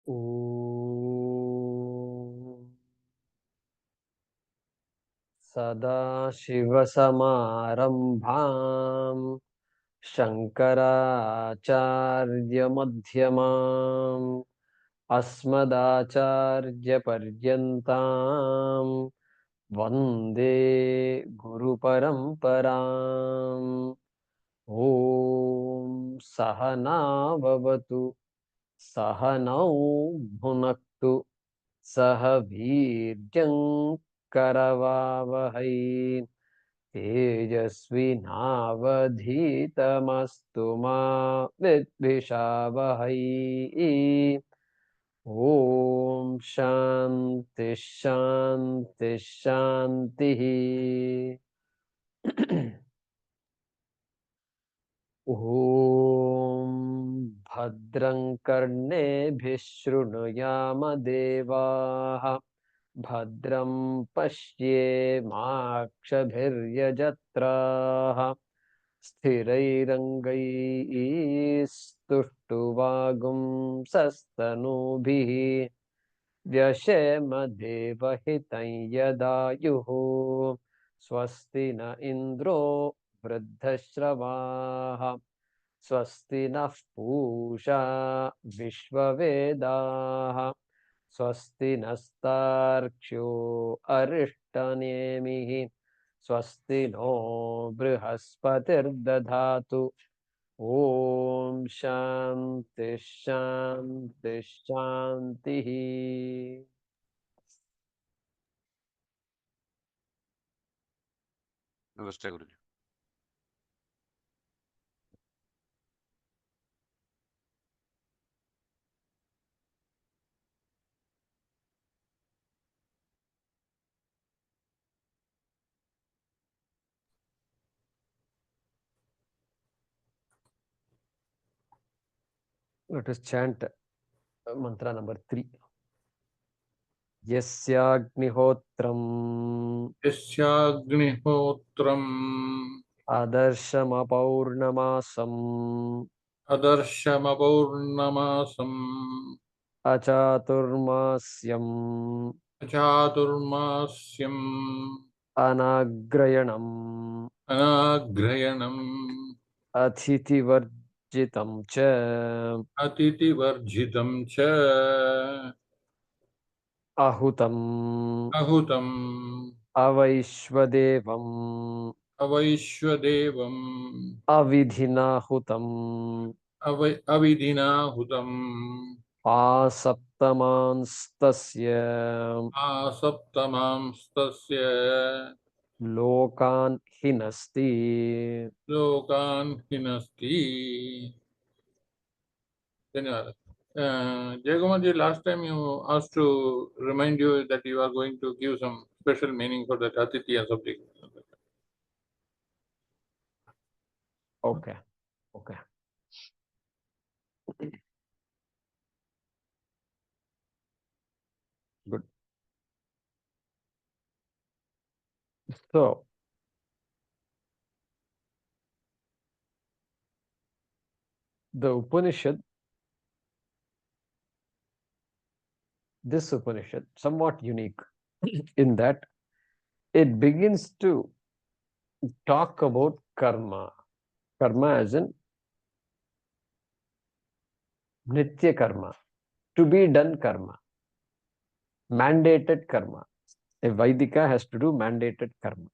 Om Sadashivasamarambham Shankaracharyamadhyamam Asmadacharyaparyantam Vande Guru Paramparam. Om Sahana Vavatu Sahanau Bhunaktu Saha Virjam Karavavahai Tejasvinavadhitamastu ma vidvishavahai. Om Shanti Shanti Shanti. Om Bhadram Karnebhih Shrunuyama Devaha Bhadram Pashyemakshabhiryajatraha Sthirairangai Stuštuvagum Vyashema Devahitanyadayuhu Swasti na Indro Vruddhashravaha Swasti nः Pusha Vishvavedaha Swasti nastarksho Arishtanemihi Swasti no Brihaspatirdadhatu. Om Shanti Shanti Shanti. Namaste, Guruji. Let us chant mantra number 3. YasyagniHotram YasyagniHotram Adarshamapaurnamasam Adarshamapaurnamasam Achaturmasyam Chaturmasyam Anagrayanam Anagrayanam Athitivarjitam cha Atitivarjitam cha Ahutam Ahutam Avaishvadevam Avaishwadevam Avidhinahutam Avidhinahutam Asaptamanstasya Asaptamamstasya Lokan hinasti. Lokan hinasti. Dhanyawad. Jayakumarji, last time you asked to remind you that you are going to give some special meaning for that Atitya subject. Okay. Okay. Good. So, the Upanishad, this Upanishad, somewhat unique in that it begins to talk about karma. Karma as in nitya karma, to be done karma, mandated karma. A Vaidika has to do mandated karma.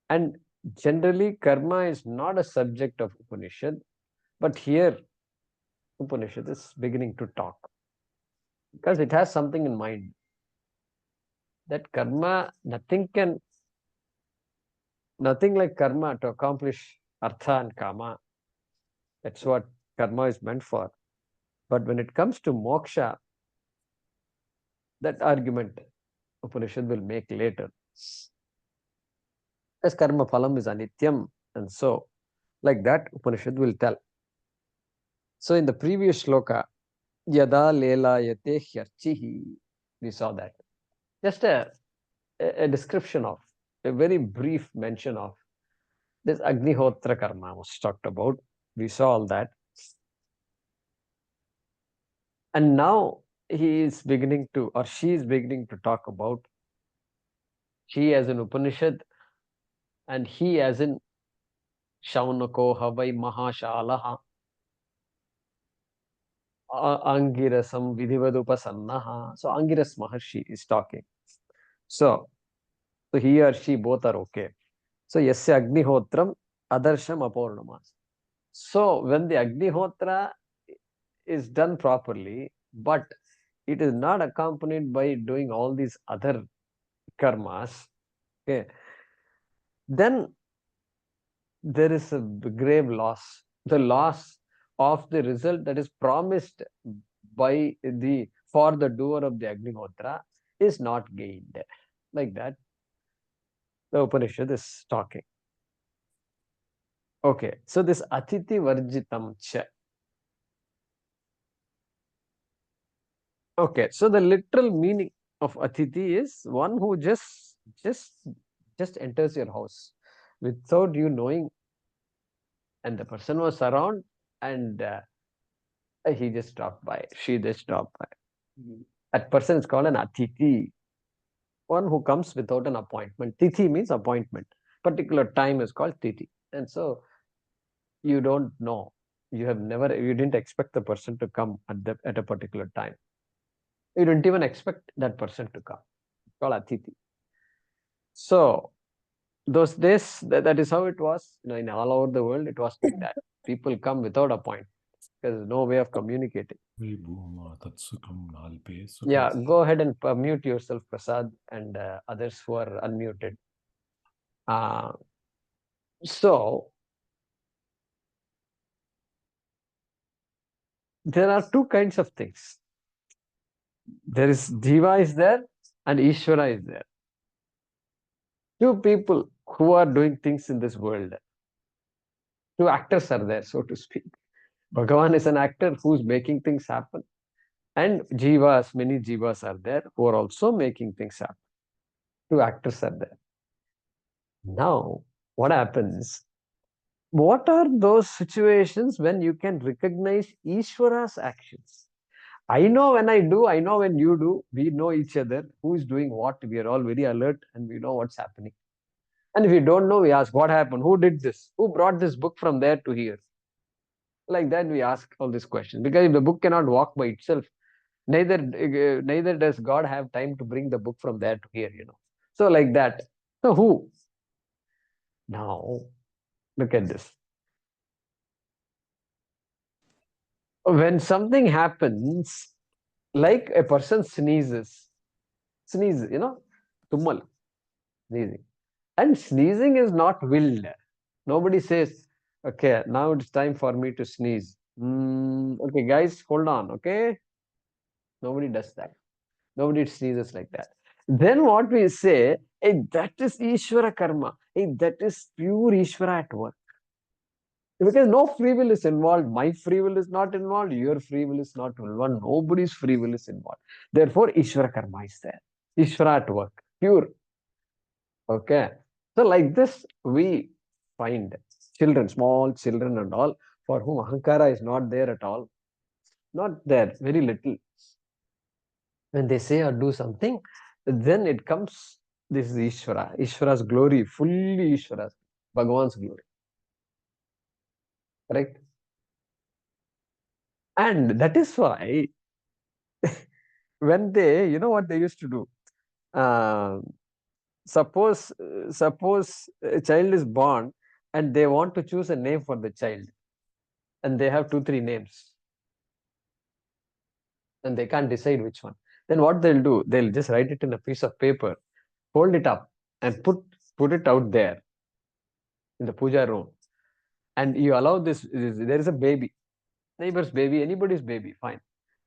And generally, karma is not a subject of Upanishad, but here Upanishad is beginning to talk because it has something in mind that karma, nothing like karma to accomplish artha and kama. That's what karma is meant for. But when it comes to moksha, that argument Upanishad will make later. As karma phalam is anityam, and so like that Upanishad will tell. So in the previous shloka, yada lelayate hyarchihi, we saw that. Just a description of, a very brief mention of this Agnihotra karma was talked about. We saw all that. And now he is beginning to, or she is beginning to talk about she as an Upanishad and he as in Shaunako Havai Mahashalaha Angirasam Vidhivadupasannaha. So Angiras Maharshi is talking. So he or she both are okay. So Yasya Agnihotram Adarsham Apaurnamas. So when the Agnihotra is done properly, but it is not accompanied by doing all these other karmas, okay, then there is a grave loss. The loss of the result that is promised by the for the doer of the Agnihotra is not gained. Like that, the Upanishad is talking. Okay, so this Atiti Varjitam Cha. Okay, so the literal meaning of Atiti is one who just enters your house without you knowing, and the person was around, and he just dropped by, she just dropped by. That person is called an Atiti, one who comes without an appointment. Tithi means appointment. Particular time is called Tithi. And so you don't know. You didn't expect the person to come at a particular time. You didn't even expect that person to come. It's called Atiti. So those days, that is how it was. In all over the world, it was like that. People come without appointment because there's no way of communicating. Yeah, go ahead and mute yourself, Prasad, and others who are unmuted. So there are two kinds of things. There is Jiva is there and Ishvara is there. Two people who are doing things in this world. Two actors are there, so to speak. Bhagavan is an actor who's making things happen. And Jivas, many Jivas are there who are also making things happen. Two actors are there. Now, what happens? What are those situations when you can recognize Ishvara's actions? I know when I do, I know when you do. We know each other, who is doing what. We are all very alert and we know what's happening. And if we don't know, we ask, what happened? Who did this? Who brought this book from there to here? Like that, we ask all these questions. Because if the book cannot walk by itself, neither does God have time to bring the book from there to here, So like that. So who? Now, look at this. When something happens, like a person sneezes, tummal, sneezing. And sneezing is not willed. Nobody says, okay, now it's time for me to sneeze. Okay, guys, hold on, okay? Nobody does that. Nobody sneezes like that. Then what we say, hey, that is Ishvara karma. Hey, that is pure Ishvara at work. Because no free will is involved. My free will is not involved. Your free will is not involved. Nobody's free will is involved. Therefore, Ishvara karma is there. Ishvara at work. Pure. Okay. So like this, we find children, small children and all, for whom Ahankara is not there at all. Not there, very little. When they say or do something, then it comes, this is Ishvara. Ishvara's glory, fully Ishvara's, Bhagavan's glory. Correct? And that is why when they, what they used to do? Suppose a child is born and they want to choose a name for the child, and they have 2-3 names, and they can't decide which one. Then what they'll do? They'll just write it in a piece of paper, hold it up, and put it out there in the puja room. And you allow this. There is a baby, neighbor's baby, anybody's baby, fine.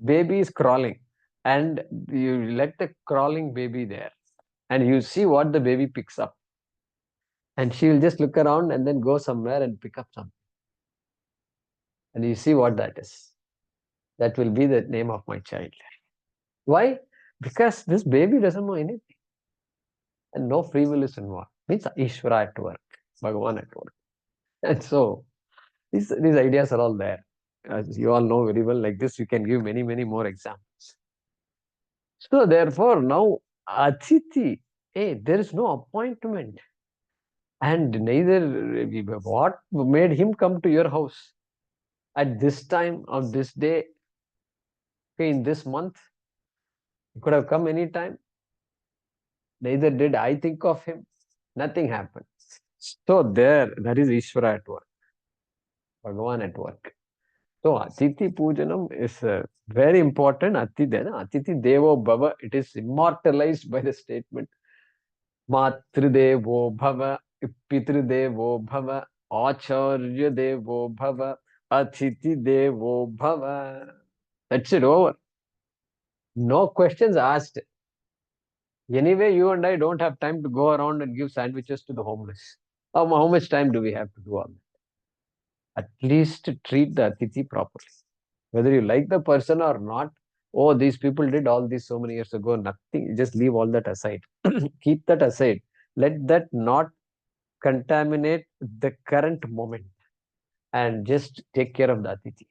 Baby is crawling, and you let the crawling baby there, and you see what the baby picks up. And she will just look around and then go somewhere and pick up something. And you see what that is. That will be the name of my child. Why? Because this baby doesn't know anything. And no free will is involved. Means Ishvara at work, Bhagavan at work. And so these ideas are all there. As you all know very well, like this, you can give many, many more examples. So therefore, now Atithi, hey, there is no appointment. And neither what made him come to your house at this time of this day, okay, in this month? He could have come anytime. Neither did I think of him. Nothing happened. So that is Ishvara at work, Bhagavan at work. So Atithi Pujanam is very important. Atithi Devo Bhava, it is immortalized by the statement Matridevo Bhava, Pitridevo Bhava, Acharya Devo Bhava, Atithi Devo Bhava. That's it, over. No questions asked. Anyway, you and I don't have time to go around and give sandwiches to the homeless. How much time do we have to do all that? At least treat the Atithi properly. Whether you like the person or not, oh, these people did all this so many years ago, nothing, just leave all that aside. Keep that aside. Let that not contaminate the current moment and just take care of the Atithi.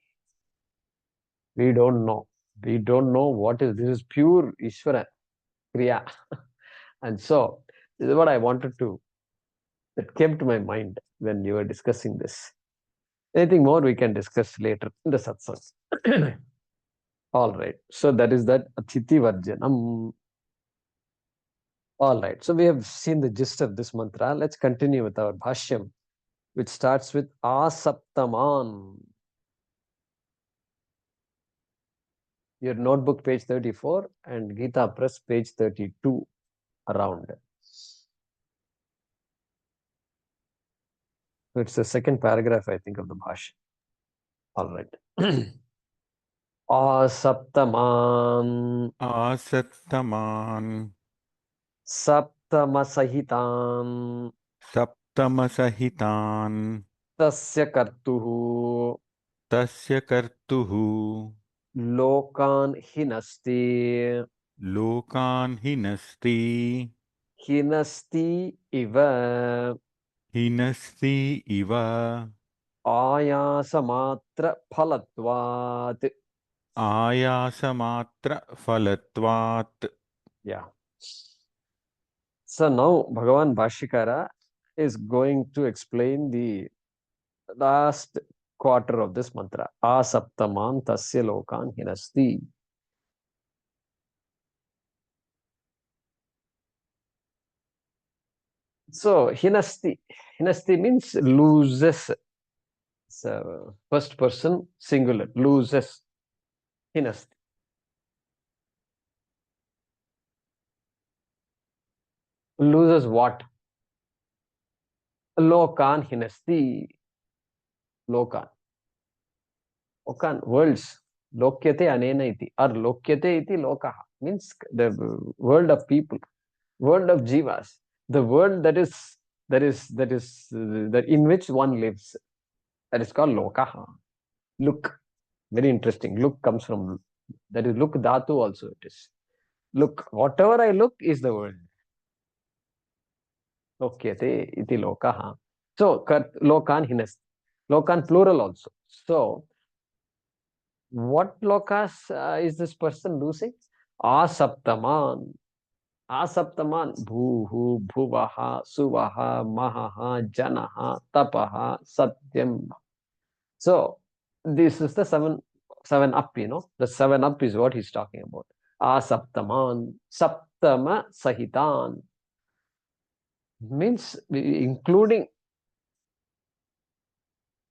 We don't know. We don't know what is this. Is pure Ishvara Kriya. And so, this is what I wanted to, that came to my mind when you were discussing this. Anything more we can discuss later in the satsang. All right. So that is that Atithi Varjanam. All right. So we have seen the gist of this mantra. Let's continue with our Bhaashyam, which starts with Asaptaman. Your notebook, page 34, and Gita Press, page 32, around. So it's the second paragraph, I think, of the Bhaashyam. All right. Asaptaman. Asaptaman. Saptamasahitan. Saptamasahitan. Tasya kartuhu. Tasya kartuhu. Lokan hinasti. Lokan hinasti. Hinasti iva. Hinasti iva. Ayasamatra phalatvat. Ayasamatra phalatvat. Yeah. So now Bhagavan Bhashyakara is going to explain the last quarter of this mantra. Asaptaman tasya lokan hinasti. So hinasti. Hinasti means loses. So first person singular, loses. Hinasti. Loses what? Lokan hinasti. Lokan. Lokan, worlds. Lokyate anena iti. Or lokyate iti lokaha. Means the world of people, world of jivas, the world that in which one lives. That is called lokaha. Look. Very interesting. Look comes from, that is look dhatu also it is. Look. Whatever I look is the world. Lokyate iti lokaha. So, lokan hinas. Lokan plural also. So, what lokas is this person losing? Asaptaman. Asaptaman. Bhuhu, bhuvaha, suvaha, mahaha, janaha, tapaha, satyam. So, this is the seven up, the 7 up is what he's talking about. Asaptaman, saptama sahitan. Means including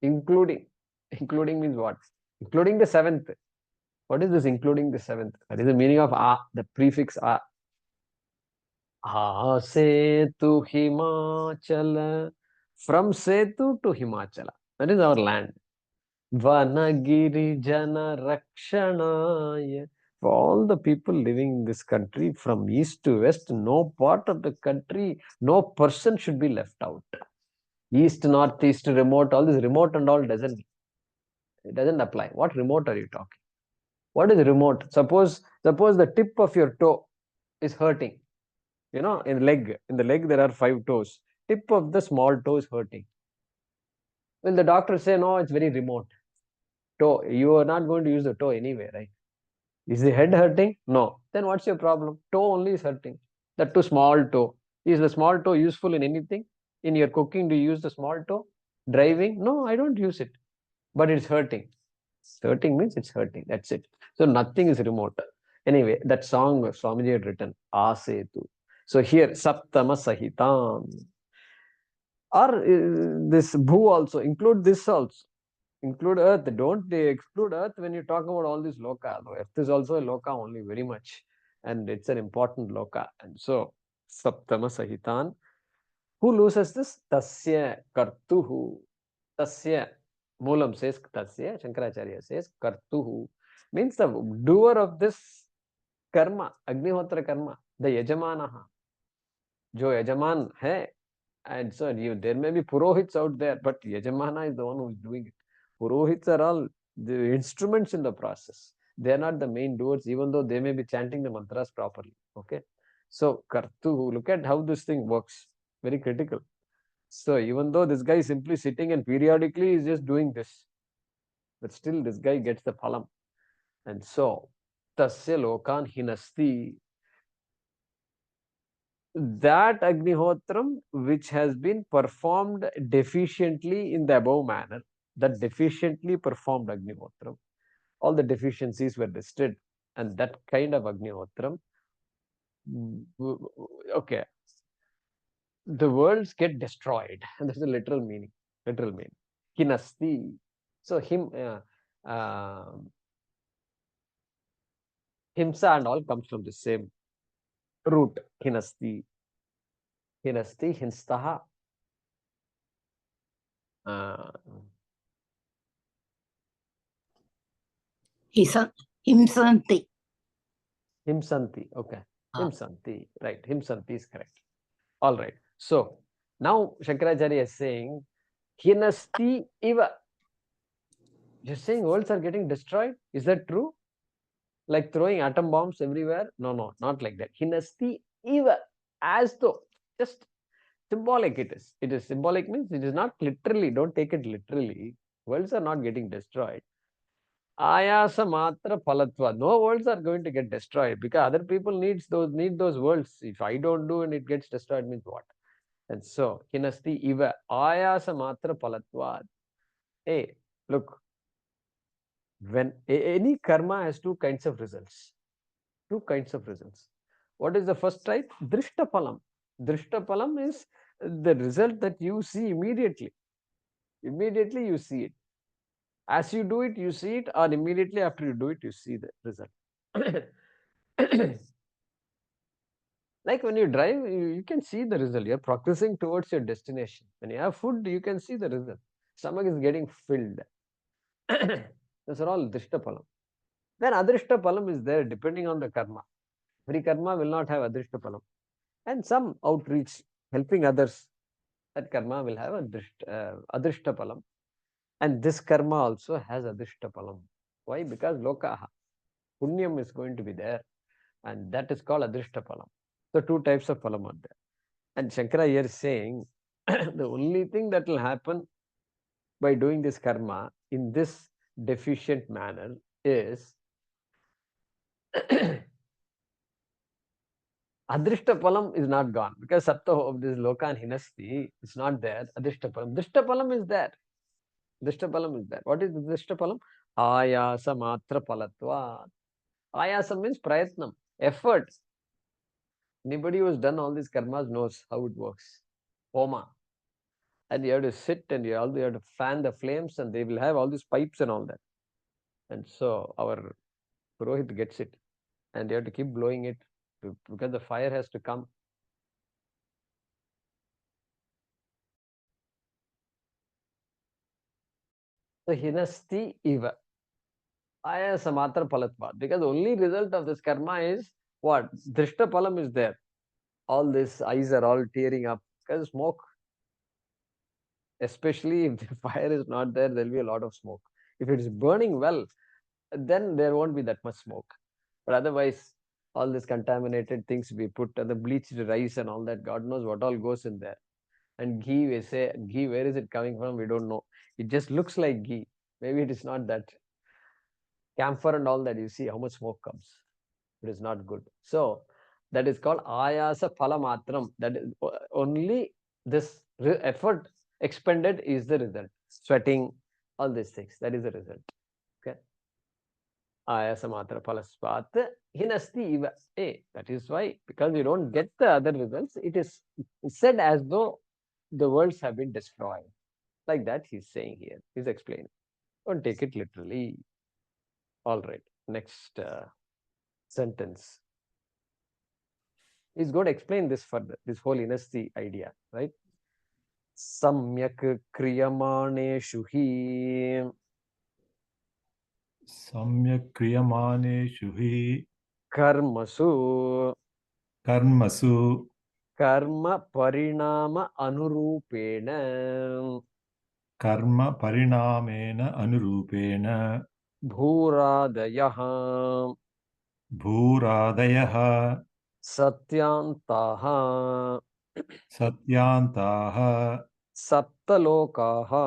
means what? Including the 7th. What is this including the 7th? That is the meaning of the prefix a. Setu Himachala. From Setu to Himachala. That is our land. Vanagiri Jana Rakshanaya. For all the people living in this country from east to west, no part of the country, no person should be left out. East, north, east, remote, all this remote and all doesn't apply. What remote are you talking? What is remote? Suppose the tip of your toe is hurting. In the leg there are 5 toes. Tip of the small toe is hurting. Will the doctor say, no, it's very remote? Toe, you are not going to use the toe anyway, right? Is the head hurting? No. Then what's your problem? Toe only is hurting. That too small toe. Is the small toe useful in anything? In your cooking, do you use the small toe? Driving? No, I don't use it. But it's hurting. Hurting means it's hurting. That's it. So nothing is remote. Anyway, that song Swamiji had written, Asetu. So here, Saptama Sahitam. Or this Bhu also, include this also. Include earth. Don't they exclude earth when you talk about all these loka. Earth is also a loka only very much. And it's an important loka. And so, Saptama Sahitan. Who loses this? Tasya Kartuhu. Tasya. Moolam says Tasya. Shankaracharya says Kartuhu. Means the doer of this karma, Agnihotra karma, the Yajamanaha. Jo Yajaman hai. And so there may be Purohits out there, but Yajamana is the one who is doing it. Purohits are all the instruments in the process. They are not the main doers, even though they may be chanting the mantras properly. Okay. So Kartu, look at how this thing works. Very critical. So even though this guy is simply sitting and periodically is just doing this, but still this guy gets the phalam. And so Tasya Lokan Hinasti. That Agnihotram which has been performed deficiently in the above manner, that deficiently performed Agnihotram, all the deficiencies were listed, and that kind of Agnihotram, okay, the worlds get destroyed, and that's the literal meaning. Hinasti. So himsa and all comes from the same root. Hinasti, hinstaha. Himsanti. Himsanti, okay. Himsanti, right. Himsanti is correct. All right. So now Shankaracharya is saying, Hinasti iva. You're saying worlds are getting destroyed? Is that true? Like throwing atom bombs everywhere? No, not like that. Hinasti iva. As though, just symbolic it is. It is symbolic means it is not literally. Don't take it literally. Worlds are not getting destroyed. Ayasa matra phalatva. No worlds are going to get destroyed because other people need those worlds. If I don't do and it gets destroyed, means what? And so, hinasti iva ayasa matra phalatva. Hey, look, when any karma has two kinds of results. Two kinds of results. What is the first type? Drishtaphalam. Drishtaphalam is the result that you see immediately. Immediately you see it. As you do it, you see it, or immediately after you do it, you see the result. Like when you drive, you can see the result. You're progressing towards your destination. When you have food, you can see the result. Stomach is getting filled. Those are all Drishtaphalam. Then Adrishtaphalam is there depending on the karma. Every karma will not have Adrishtaphalam. And some outreach, helping others, that karma will have Adrishtaphalam. And this karma also has Adrishtaphalam. Why? Because Lokaha. Punyam is going to be there. And that is called Adrishtaphalam. So two types of phalam are there. And Shankara here is saying, the only thing that will happen by doing this karma in this deficient manner is Adrishtaphalam is not gone because Satta of this Lokan Hinasti is not there. Adrishtaphalam. Drishtaphalam is there. Drishtaphalam is there. What is the Drishtaphalam? Ayasa matra palatva. Ayasa means prayatnam, effort. Anybody who has done all these karmas knows how it works. Homa. And you have to sit and you have to fan the flames and they will have all these pipes and all that. And so our Purohit gets it. And you have to keep blowing it because the fire has to come. So hinasti eva. Ayasa matra palatva. Because the only result of this karma is what? Drishtaphalam is there. All these eyes are all tearing up because smoke. Especially if the fire is not there, there will be a lot of smoke. If it is burning well, then there won't be that much smoke. But otherwise, all these contaminated things we put, and the bleached rice and all that, God knows what all goes in there. And ghee, we say, ghee, where is it coming from? We don't know. It just looks like ghee. Maybe it is not that. camphor and all that, you see how much smoke comes. It is not good. So that is called ayasa phalamatram. That is only this effort expended is the result. Sweating, all these things, that is the result. Okay. Ayasa matra phalaspat hinasti iva. That is why, because you don't get the other results, it is said as though the worlds have been destroyed. Like that he's saying here. He's explaining. Don't take it literally. All right. Next sentence. He's going to explain this further, this whole inasti idea, right? Samyak kriyamaneshu hi Samyak kriyamaneshu hi karmasu karmasu karma parinama anurupena karma parinamena anurupena bhuradayah bhuradayah satyantaha satyantaha saptalokaha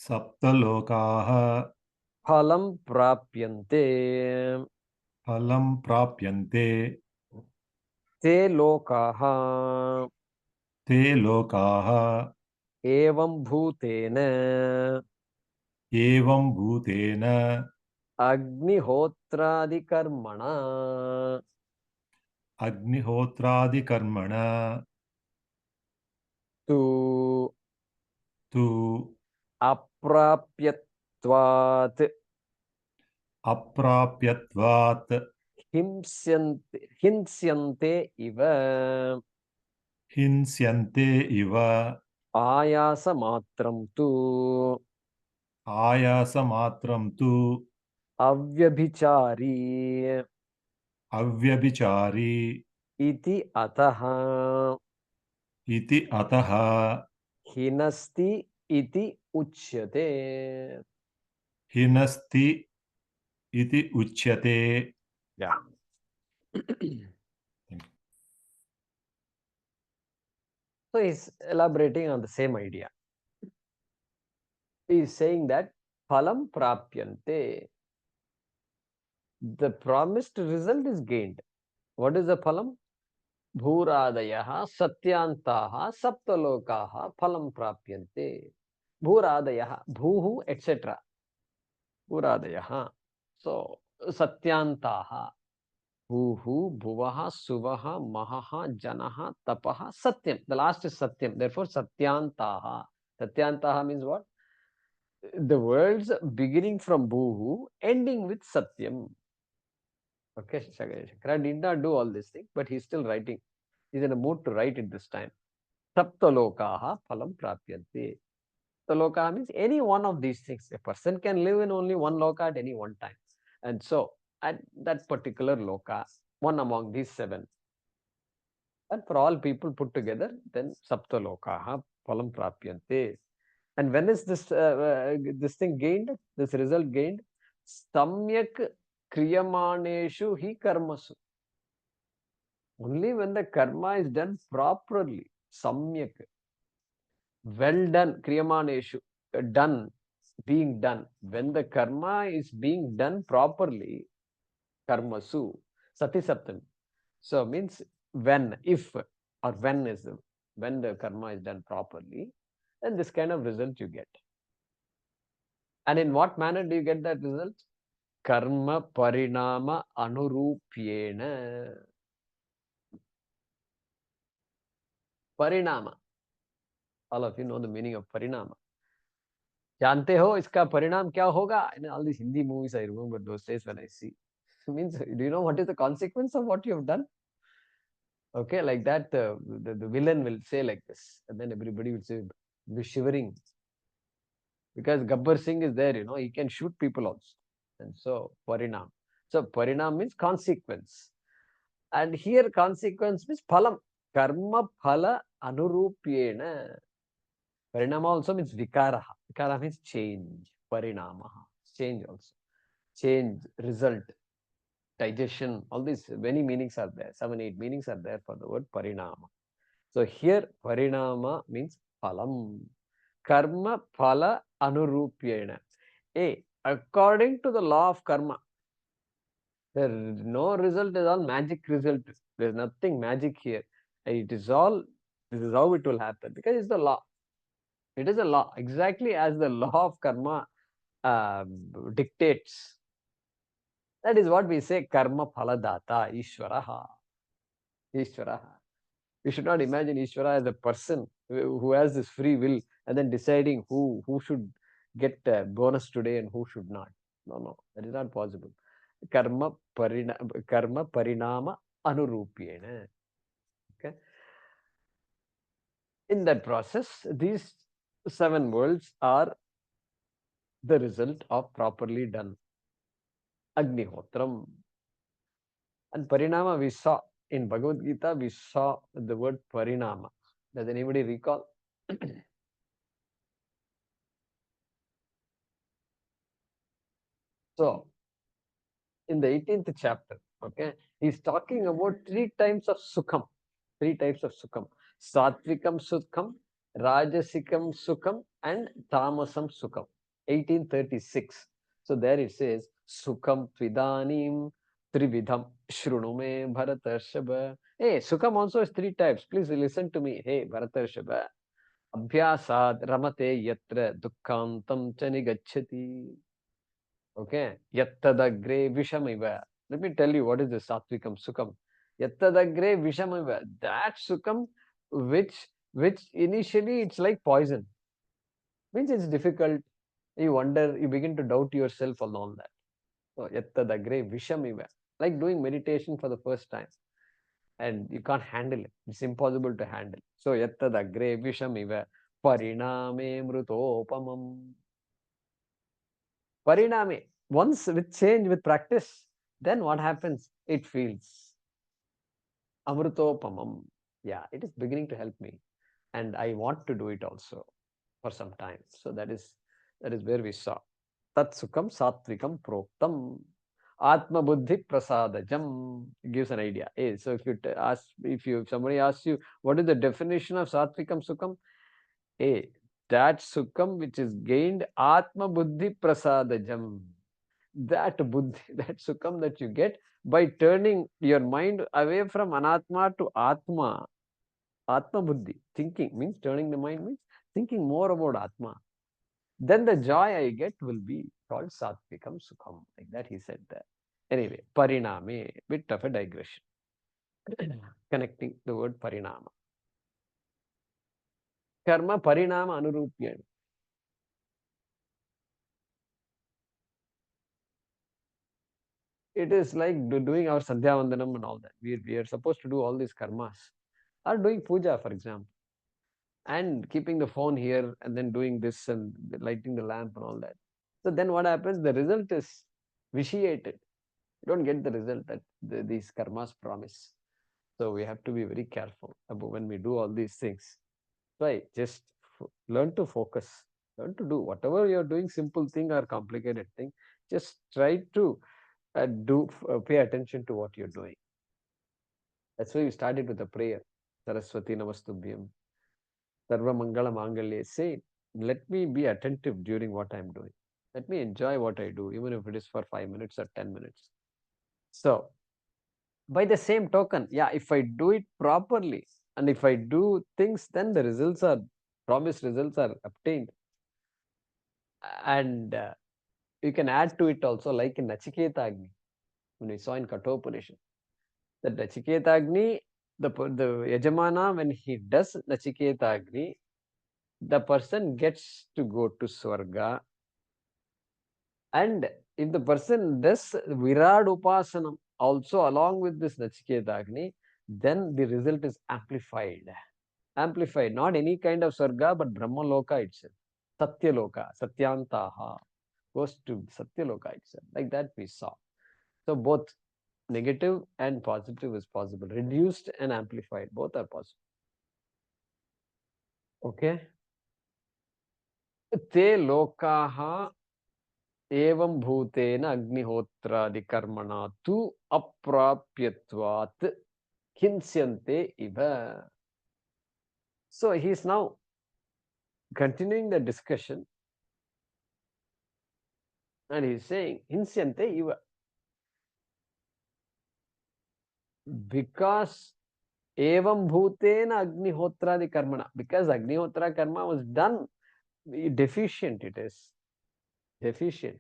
saptalokaha phalam prapyante phalam prapyante te lokaha te lokaha evam bhutena evam bhutena agnihotradi karmana agnihotradi karmana tu tu aprapyatvat aprapyatvat hinsyante iva hinsyante iva ayasa matram tu ayasamatram tu avyabhichari avyabhichari iti ataha iti ataha hinasti iti uchyate. hinasti iti uchyate. Yeah. So he's elaborating on the same idea. He is saying that phalam prapyante, the promised result is gained. What is the phalam? Bhuradayaha satyantaha saptalokaha phalam prapyante. Bhuradayaha, bhuhu, etc. Bhuradayaha. So satyantaha. Bhuhu, bhuvaha, suvaha, mahaha, janaha, tapaha, satyam. The last is satyam. Therefore, satyantaha. Satyantaha means what? The words beginning from bhuhu, ending with satyam. Okay, Shankara did not do all this thing, but he's still writing. He's in a mood to write it this time. Saptalokaha phalam prapyante. Saptalokaha means any one of these things. A person can live in only one loka at any one time. And so, at that particular loka, one among these seven, and for all people put together, then saptalokaha phalam prapyante. And when is this this thing gained? This result gained? Samyak kriyamaneshu hi karmasu. Only when the karma is done properly. Samyak. Well done. Kriyamaneshu. Done. Being done. When the karma is being done properly, karmasu. Sati saptam. So means when, if, or when is when the karma is done properly, then this kind of result you get. And in what manner do you get that result? Karma parinama anurupyena. Parinama. All of you know the meaning of parinama. जानते हो इसका परिणाम क्या होगा? In all these Hindi movies, I remember those days when I see. Means, do you know what is the consequence of what you have done? Okay, like that, the villain will say like this, and then everybody will say, be shivering. Because Gabbar Singh is there, you know, he can shoot people also. And so, parinam. So, parinam means consequence. And here, consequence means phalam. Karma phala anurupyena. Parinama also means vikara. Vikara means change. Parinama. Change also. Change, result, digestion. All these many meanings are there. 7, 8 meanings are there for the word parinama. So here, parinama means phalam. Karma phala anurupyena. according to the law of karma. There is no result, is all magic result. There is nothing magic here. It is all, this is how it will happen, because it's the law. It is a law, exactly as the law of karma dictates. That is what we say, karma phaladata, Ishvaraha. Ishvaraha. You should not imagine Ishvara as a person who has this free will and then deciding who should get a bonus today and who should not. No, that is not possible. Karma parinama anurupyena. Okay. In that process, these 7 worlds are the result of properly done Agnihotram. And Parinama we saw in Bhagavad Gita, we saw the word Parinama. Does anybody recall? So, in the 18th chapter, okay, he's talking about 3 types of Sukham. 3 types of Sukham. Satvikam Sukham, Rajasikam Sukham, and Tamasam Sukham. 1836. So there it says, Sukham Tvidanim Trividham Shrunume Bharatarshaba. Hey, Sukham also has 3 types. Please listen to me. Hey, Bharatarshaba. Abhyasad Ramate Yatra Dukkantam Chanigachati. Okay. Yattadagre Vishamiva. Let me tell you what is the Satvikam Sukham. Yattadagre Vishamiva. That Sukham which initially it's like poison. Means it's difficult. You wonder, you begin to doubt yourself and all that. So Yattadagre Vishamiva. Like doing meditation for the first time. And you can't handle it. It's impossible to handle. So Yattadagre Vishamiva. Pariname Mrutopamam. Pariname. Once with change, with practice, then what happens? It feels Amrutopamam. Yeah, it is beginning to help me. And I want to do it also for some time. So that is where we saw. Tat Sukham Satvikam Proktam. Atma Buddhi Prasadajam gives an idea. Hey, so if somebody asks you what is the definition of Satvikam Sukham? Hey, that Sukham which is gained Atma Buddhi Prasadajam. That buddhi, that Sukham that you get by turning your mind away from Anatma to Atma. Atma Buddhi. Thinking means turning the mind means thinking more about Atma. Then the joy I get will be called Satvikam Sukham. Like that he said there. Anyway, Pariname, bit of a digression. Connecting the word Parinama. Karma Parinama Anurupyana. It is like doing our Sandhya Vandanam and all that. We are supposed to do all these karmas. Or doing puja, for example. And keeping the phone here and then doing this and lighting the lamp and all that. So then what happens? The result is vitiated. You don't get the result that these karmas promise. So we have to be very careful about when we do all these things. Right? Just learn to focus. Learn to do whatever you're doing, simple thing or complicated thing. Just try to pay attention to what you're doing. That's why we started with a prayer. Saraswati Namastubhyam. Sarva Mangala Mangalye. Say, let me be attentive during what I'm doing. Let me enjoy what I do, even if it is for 5 minutes or 10 minutes. So, by the same token, yeah, if I do it properly and if I do things, then the promised results are obtained. And you can add to it also, like in Nachiketa Agni, when we saw in Kathopanishad. The Nachiketa Agni, the Yajamana, when he does Nachiketa Agni, the person gets to go to Swarga. And if the person does Virad Upasanam also along with this Nachiketa Agni, then the result is amplified. Amplified, not any kind of Swarga, but Brahma Loka itself. Satya Loka, Satyantaha, goes to Satya Loka itself. Like that we saw. So both negative and positive is possible. Reduced and amplified, both are possible. Okay. Te lokaha evam bhutena agnihotradi karmana tu aprapyatvat hinsyante iva. So he is now continuing the discussion And he's saying, hinsyante iva. Because evam bhutena agnihotradi karmana. Because agnihotra karma was done deficient, it is deficient.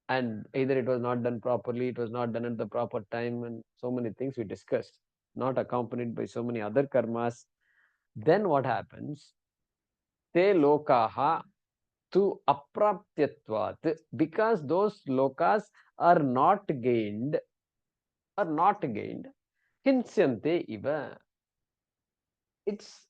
And either it was not done properly, it was not done at the proper time, and so many things we discussed, not accompanied by so many other karmas. Then what happens? Te lokaha tu apraptyatvat, because those lokas are not gained, hinsyante iva. It's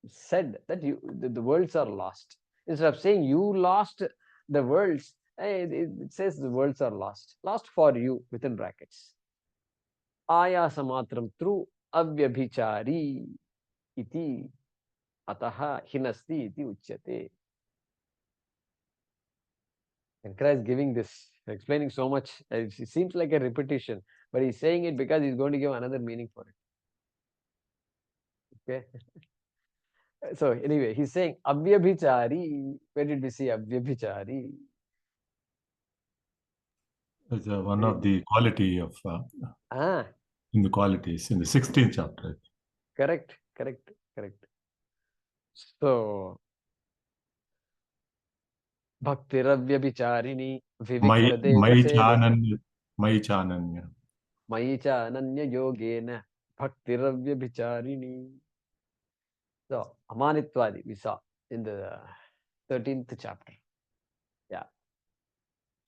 said that the worlds are lost. Instead of saying you lost the worlds, it says the worlds are lost for you, within brackets. Ayasa matram through avyabhichari iti ataha hinasti iti uchyate. Shankara is giving this, explaining so much. It seems like a repetition, but he's saying it because he's going to give another meaning for it. Okay. So anyway, he's saying avyabhichari. Where did we see avyabhichari? It's one of the quality of in the qualities in the 16th chapter. Correct. So bhaktiravyabhicharini Mai chananya. Maicha ananya yogena bhaktiravyabhicharini. So amanitwadi we saw in the 13th chapter. Yeah.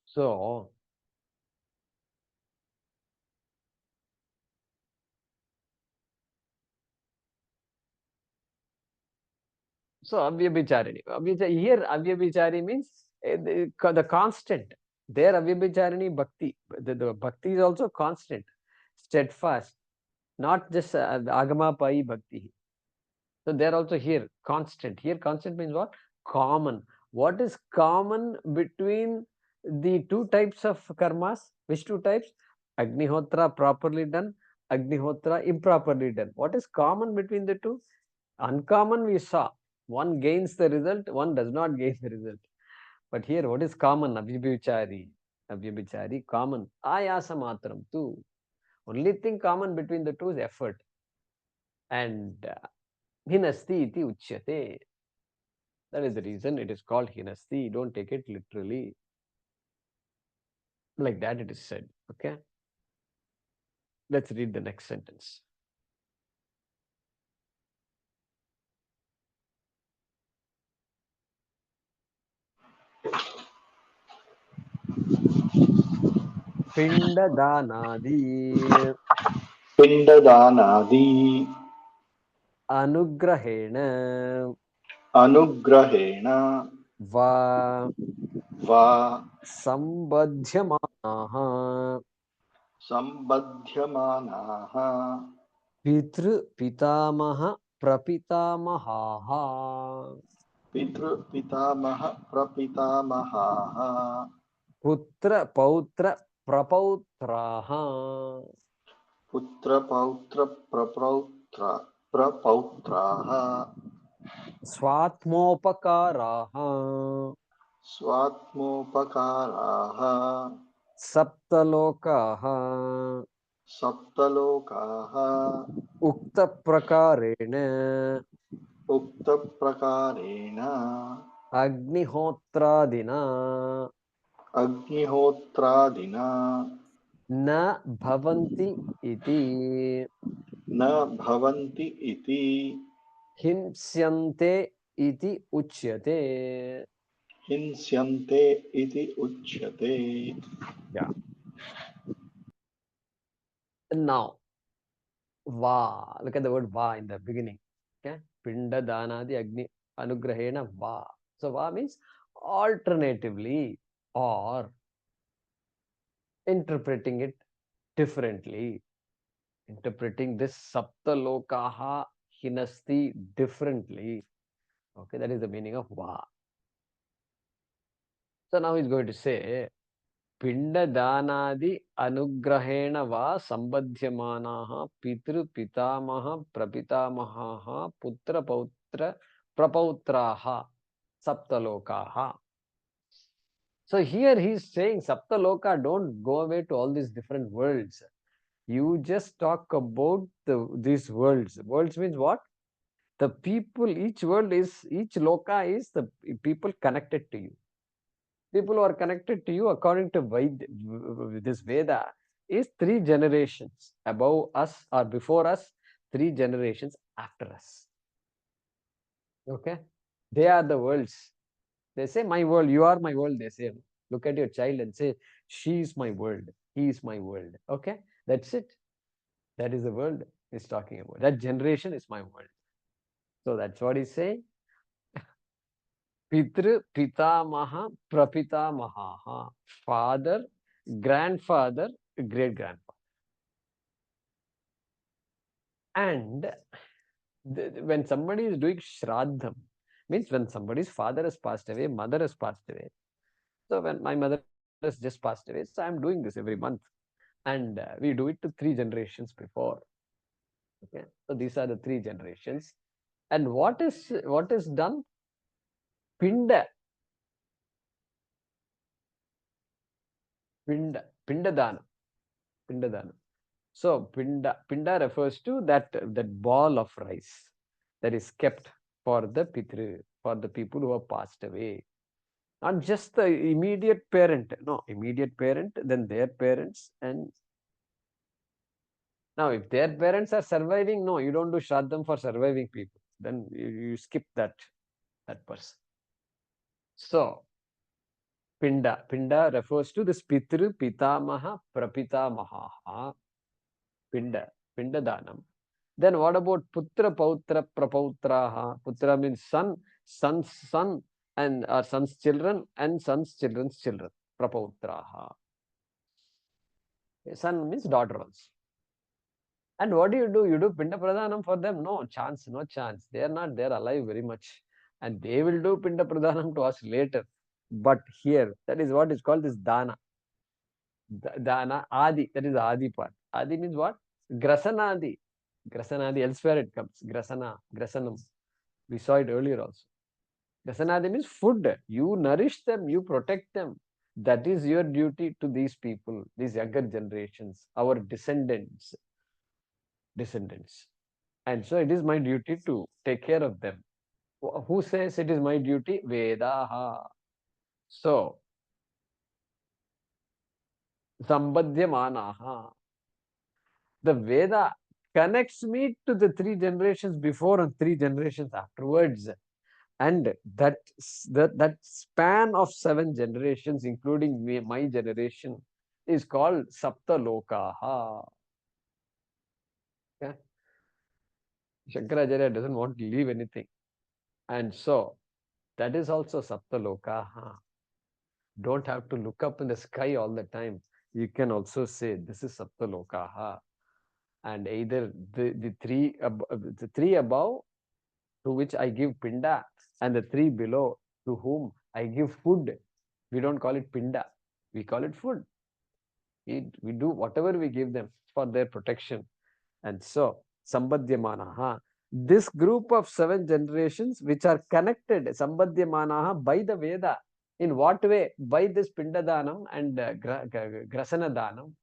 So avyabhicharini. Here avyabhichari means the constant. There avyabhicharini bhakti. The bhakti is also constant, steadfast, not just agama pai bhakti. So they're also here constant. Here constant means what? Common. What is common between the two types of karmas? Which two types? Agnihotra properly done, Agnihotra improperly done. What is common between the two? Uncommon we saw. One gains the result, one does not gain the result. But here what is common? Avyabhichari. Avyabhichari, common. Ayasa matram too. Only thing common between the two is effort. And hinasti iti uchyate. That is the reason it is called hinasti. Don't take it literally. Like that it is said. Okay. Let's read the next sentence. Pindadanadi anugrahena va sambadhyamanaha pitru pitamaha prapitamahaha putra pautra prapautraha swatmopakaraha saptalokaha ukta prakarena agnihotradina na bhavanti iti hinsyante iti uchyate. Yeah. And now, va. Look at the word va in the beginning. Okay. Pinda danadi agni anugrahena va. So va means alternatively or interpreting it differently. Interpreting this saptalokaha hinasti differently. Okay, that is the meaning of va. So now he's going to say Pinda danadi anugrahena va sambadhyamanaha pitru pitamaha prapitamaha putra pautra prapautraha saptalokaha. So here he's saying Saptaloka, don't go away to all these different worlds. You just talk about these worlds. Worlds means what? The people, each loka is the people connected to you. People who are connected to you according to this Veda is 3 generations above us or before us, 3 generations after us. Okay? They are the worlds. They say, my world, you are my world, they say. Look at your child and say, she is my world, he is my world. Okay? That's it. That is the world he's talking about. That generation is my world. So that's what he's saying. Pitru, Pitamaha, Prapitamaha. Father, grandfather, great grandfather. And when somebody is doing Shraddham, means when somebody's father has passed away, mother has passed away. So when my mother has just passed away, so I'm doing this every month. And we do it to 3 generations before. Okay, so these are the 3 generations. And what is done? Pinda Dana. So Pinda refers to that ball of rice that is kept for the Pitru, for the people who have passed away. Not just the immediate parent, no, immediate parent, then their parents. And now if their parents are surviving, no, you don't do Shraddham for surviving people. Then you skip that person. So Pinda refers to this Pitru, Pitamaha, Prapitamaha, Pinda Danam. Then what about Putra, Pautra, Prapautraha? Putra means son, son's son, and or son's children, and son's children's children. Prapautraha. Son means daughter also. And what do? You do Pinda Pradhanam for them? No chance. They are not there alive very much. And they will do Pinda Pradhanam to us later. But here, that is what is called this Dana. Dana, Adi, that is the Adi part. Adi means what? Grasanadi. Grasanadi, elsewhere it comes. Grasanam. We saw it earlier also. Grasanadi means food. You nourish them, you protect them. That is your duty to these people, these younger generations, our descendants. And so it is my duty to take care of them. Who says it is my duty? Vedaha. So, Sambadhyamanaha. The Veda connects me to the 3 generations before and 3 generations afterwards. And that span of 7 generations, including my generation, is called Saptalokaha. Okay? Shankaracharya doesn't want to leave anything. And so, that is also Saptalokaha. Don't have to look up in the sky all the time. You can also say, this is Saptalokaha. And either the 3 above, to which I give Pinda, and the 3 below, to whom I give food. We don't call it Pinda. We call it food. We do whatever we give them for their protection. And so, Sambadhyamanaha. This group of 7 generations which are connected, Sambadhyamanaha, by the Veda. In what way? By this Pindadanam and Grasanadanam.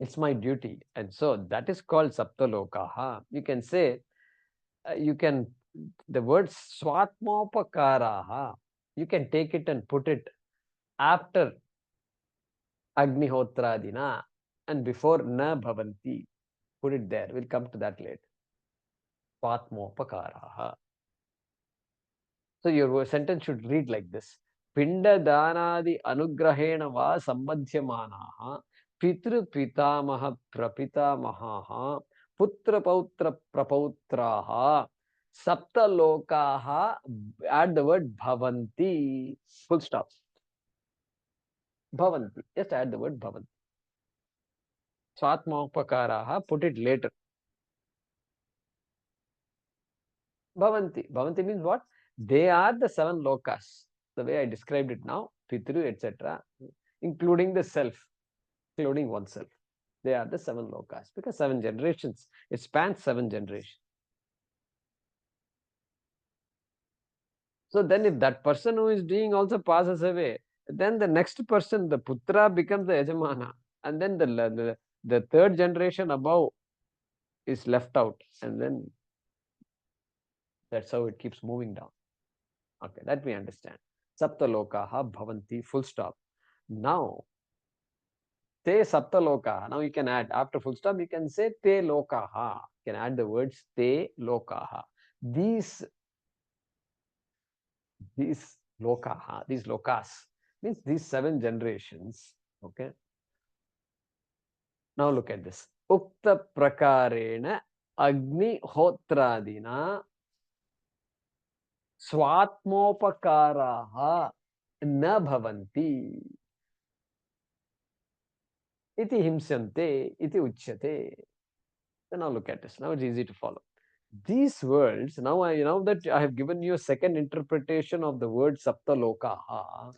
It's my duty. And so, that is called Saptalokaha. You can say, the word Swatmopakaraha, you can take it and put it after Agnihotradina and before Na Bhavanti. Put it there. We'll come to that later. Swatmopakaraha. So your sentence should read like this. Pinda Danadi Anugrahena va Sambadhyamanaha Pitru Pitamaha Prapitamaha Putra Pautra Prapautraha Sapta Lokaha, add the word Bhavanti. Full stop. Bhavanti. Just add the word Bhavanti. Swatmopakaraha, put it later. Bhavanti. Bhavanti means what? They are the 7 lokas. The way I described it now, Pitru, etc., including the self, including oneself. They are the 7 lokas because 7 generations. It spans 7 generations. So then if that person who is doing also passes away, then the next person, the putra, becomes the yajamana. And then the third generation above is left out. And then that's how it keeps moving down. Okay, that we understand. Saptalokaha bhavanti, full stop. Now, te saptalokaha. Now you can add, after full stop, you can say te lokaha. You can add the words te lokaha. These lokaha, these lokas, means these 7 generations. Okay. Now look at this. Ukta prakarena agni hotradina swatmopakaraha na bhavanti iti himsyante iti uchyate. So now look at this. Now it's easy to follow. These words, now that I have given you a second interpretation of the word saptalokaha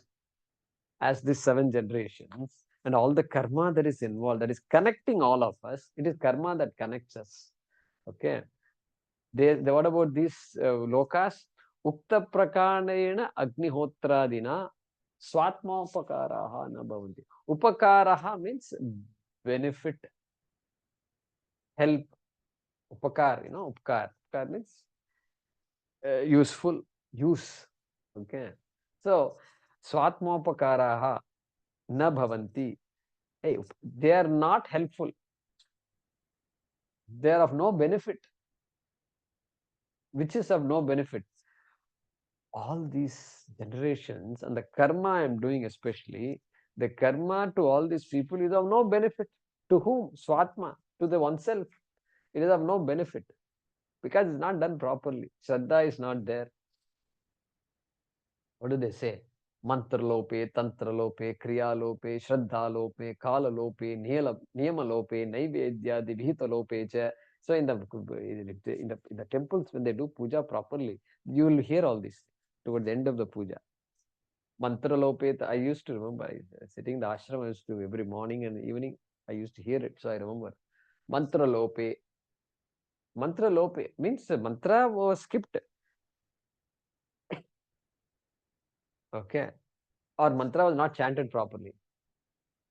as these 7 generations and all the karma that is involved, that is connecting all of us. It is karma that connects us. Okay. What about these lokas? Ukta prakanena agnihotradina swatma upakaraha na bhavanti. Upakaraha means benefit, help. Upakar, upakar. Upakar means useful, use. Okay. So, swatmopakaraha na bhavanti. Hey, they are not helpful. They are of no benefit. Which is of no benefit? All these generations and the karma I am doing, especially the karma to all these people, is of no benefit. To whom? Swatma, to the oneself. It is of no benefit because it's not done properly. Shraddha is not there. What do they say? Mantra lope, tantra lope, kriya lope, shraddha lope, kala lope, niyama lope, naivedya, vihita lope cha. So in the temples, when they do puja properly, you will hear all this toward the end of the puja. Mantra lope, I used to remember, sitting in the ashram, I used to every morning and evening, I used to hear it, so I remember. Mantra lope means the mantra was skipped. Okay. Or mantra was not chanted properly.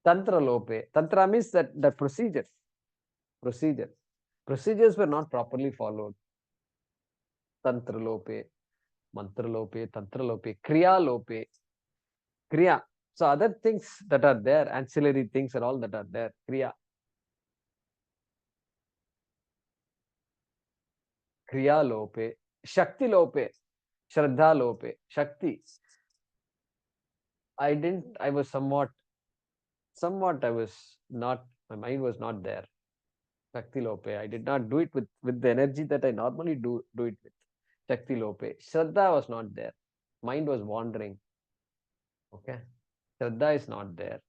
Tantra lope. Tantra means that procedure. Procedures were not properly followed. Tantra lope, mantra lope, tantra lope, kriya lope. Kriya. So other things that are there, ancillary things and all that are there. Kriya. Kriya lope. Shakti lope. Shraddha lope. Shakti. I was somewhat, I was not, my mind was not there. Shakti lope. I did not do it with the energy that I normally do it with. Shakti lope. Shraddha was not there. Mind was wandering. Okay. Shraddha is not there.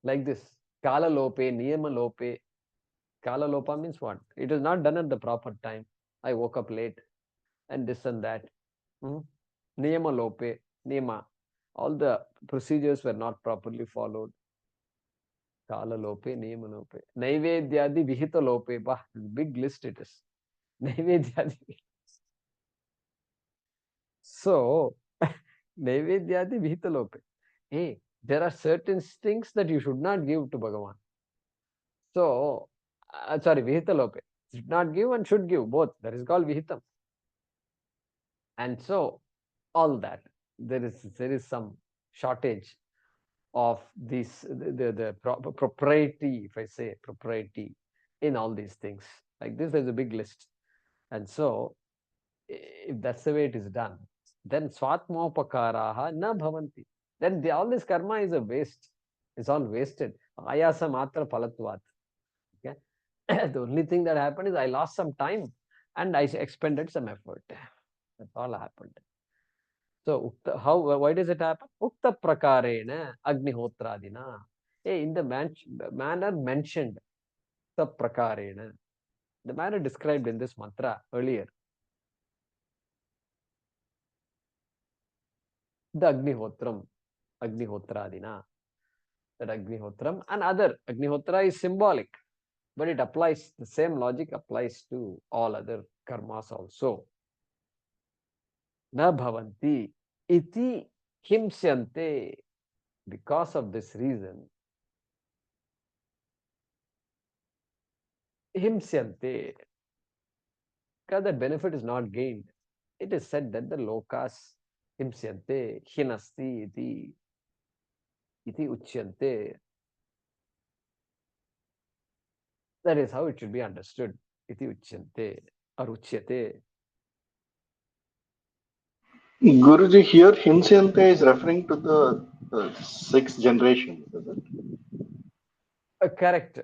Like this. Kala lope, niyama lope. Kala lopa means what? It was not done at the proper time. I woke up late and this and that. Niyama lope, niyama. All the procedures were not properly followed. Kala lope, niyama lope. Naivedyadi vihita lope. Bah, big list it is. Naivedyadi. So, Naivedyadi vihita lope. Hey, there are certain things that you should not give to Bhagavan. So, vihita lope. Should not give and should give, both. That is called vihitam. And so, all that. There is some shortage of this, the propriety, if I say propriety, in all these things. Like this, there's a big list. And so, if that's the way it is done, then swatmopakaraha na bhavanti. Then all this karma is a waste. It's all wasted. Ayasa matra palatvat. Okay. The only thing that happened is I lost some time and I expended some effort. That's all happened. So, why does it happen? Ukta prakarena agnihotradina. In the manner mentioned, ukta prakarena, the manner described in this mantra earlier. The agnihotradina. That agnihotram and other. Agnihotra is symbolic, but it applies, the same logic applies to all other karmas also. na bhavanti iti himsyante. Because of this reason, himsyante, because the benefit is not gained. It is said that the lokas himsyante, hinasti iti uchyante. That is how it should be understood. Iti uchyante or uchyate. Guruji, here Himsyante is referring to the sixth generation, is it? Correct.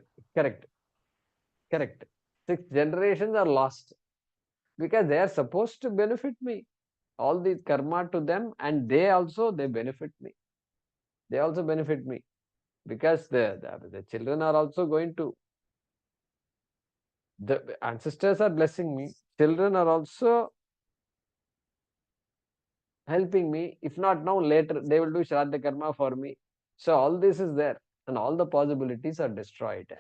6 generations are lost because they are supposed to benefit me. All the karma to them, and they benefit me. They also benefit me because the children are also going to, the ancestors are blessing me. Children are also helping me. If not now, later they will do Shraddha karma for me. So all this is there, and all the possibilities are destroyed.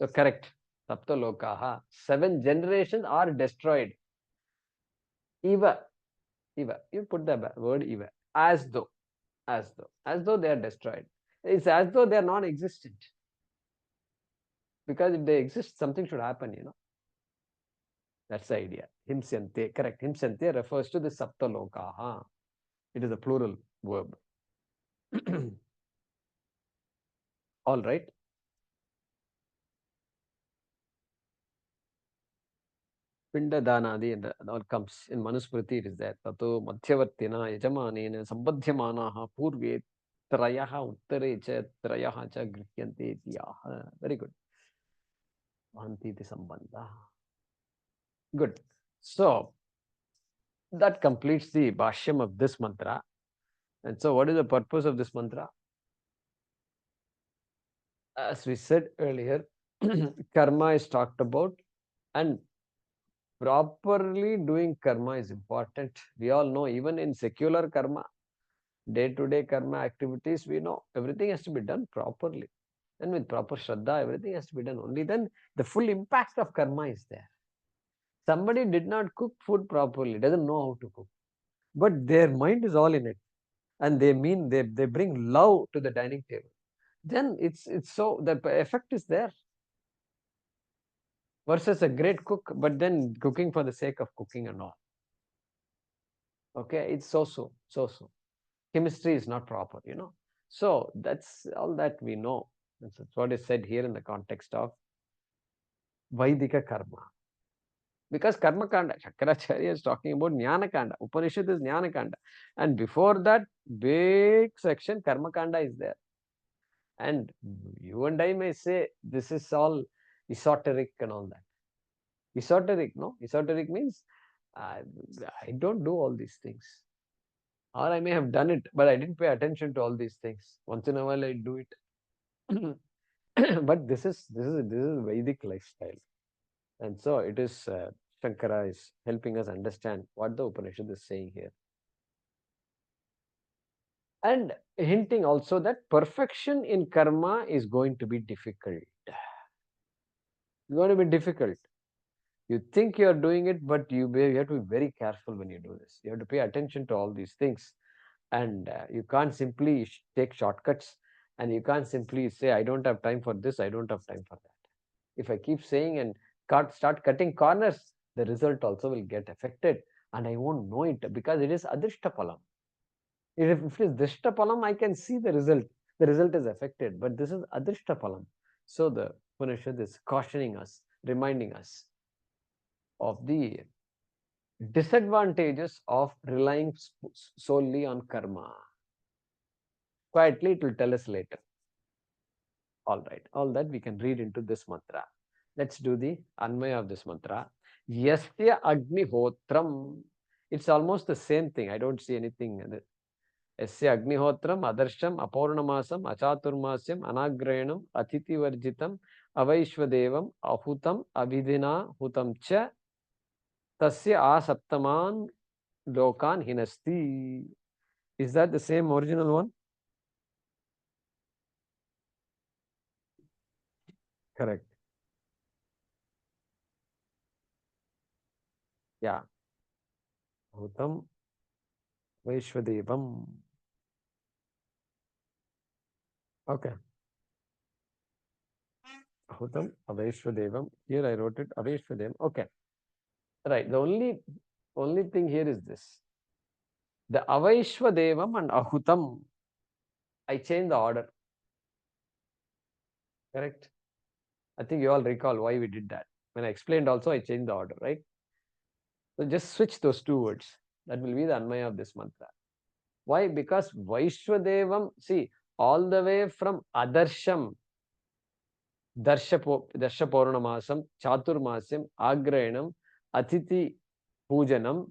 So correct. Sapta lokaha. 7 generations are destroyed. Eva. You put the word eva. As though they are destroyed. It's as though they are non-existent. Because if they exist, something should happen, That's the idea. Himsyante, correct. Himsyante refers to the sapta lokaha. It is a plural verb. All right. Pinda Danadi and all comes in Manusmriti, it is there. Tato Madhyavartina Yajamanena Sambadhyamanaha Purve Trayaha Uttare cha Trayaha cha Grihyante Tiyaha. Very good. Bhantiti Sambandha. Good. So that completes the Bhaashyam of this mantra. And so what is the purpose of this mantra? As we said earlier, karma is talked about, and properly doing karma is important. We all know, even in secular karma, day-to-day karma activities, we know everything has to be done properly. And with proper shraddha, everything has to be done. Only then the full impact of karma is there. Somebody did not cook food properly, doesn't know how to cook, but their mind is all in it. And they bring love to the dining table. Then it's so, the effect is there. Versus a great cook, but then cooking for the sake of cooking and all. Okay, it's so. Chemistry is not proper, So that's all that we know. That's what is said here in the context of Vaidika karma. Because Karma Kanda, Shankaracharya is talking about Jnana Kanda. Upanishad is Jnana Kanda. And before that big section, Karma Kanda is there. And you and I may say this is all esoteric and all that. Esoteric, no? Esoteric means I don't do all these things. Or I may have done it, but I didn't pay attention to all these things. Once in a while I do it. But this is Vedic lifestyle. And so it is Shankara is helping us understand what the Upanishad is saying here. And hinting also that perfection in karma is going to be difficult. It's going to be difficult. You think you are doing it, but you have to be very careful when you do this. You have to pay attention to all these things. And you can't simply take shortcuts, and you can't simply say, I don't have time for this, I don't have time for that. If I keep saying and start cutting corners, the result also will get affected, and I won't know it because it is adrishtapalam. If it is drishtapalam, I can see the result. The result is affected, but this is adrishtapalam. So the Upanishad is cautioning us, reminding us of the disadvantages of relying solely on karma. Quietly, it will tell us later. All right, all that we can read into this mantra. Let's do the Anmaya of this mantra. Yasya Agnihotram. It's almost the same thing. I don't see anything. Yasya Agnihotram, Adarsham, Apaurnamasam, Achaturmasyam, Anagrayanam, Atiti Varjitam, Avaishvadevam, Ahutam, Abhidhina, Hutam Cha, Tasya Asaptaman, Lokan Hinasti. Is that the same original one? Correct. Yeah. Hutam Vaishvadevam. Okay. Ahutam, Avaishvadevam. Here I wrote it, Avaishvadevam. Okay. Right. The only thing here is this. The Avaishvadevam and Ahutam, I changed the order. Correct? I think you all recall why we did that. When I explained also, I changed the order, right? So just switch those two words. That will be the Anmaya of this mantra. Why? Because Vaishvadevam, see, all the way from Adarsham, Darsha Paurnamasam, Chaturmasyam, Agrayanam, Atiti Pujanam,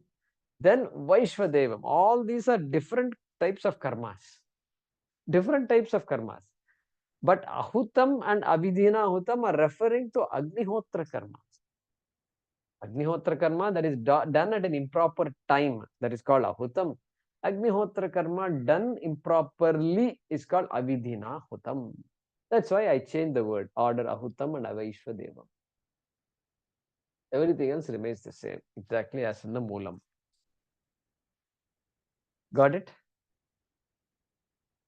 then Vaishvadevam. All these are different types of karmas. Different types of karmas. But Ahutam and Abhidhina Ahutam are referring to Agnihotra karma. Agnihotra karma that is done at an improper time, that is called Ahutam. Agnihotra karma done improperly is called Avidhina Hutam. That's why I changed the word, order Ahutam and Avaishvadevam. Everything else remains the same, exactly as in the Moolam. Got it?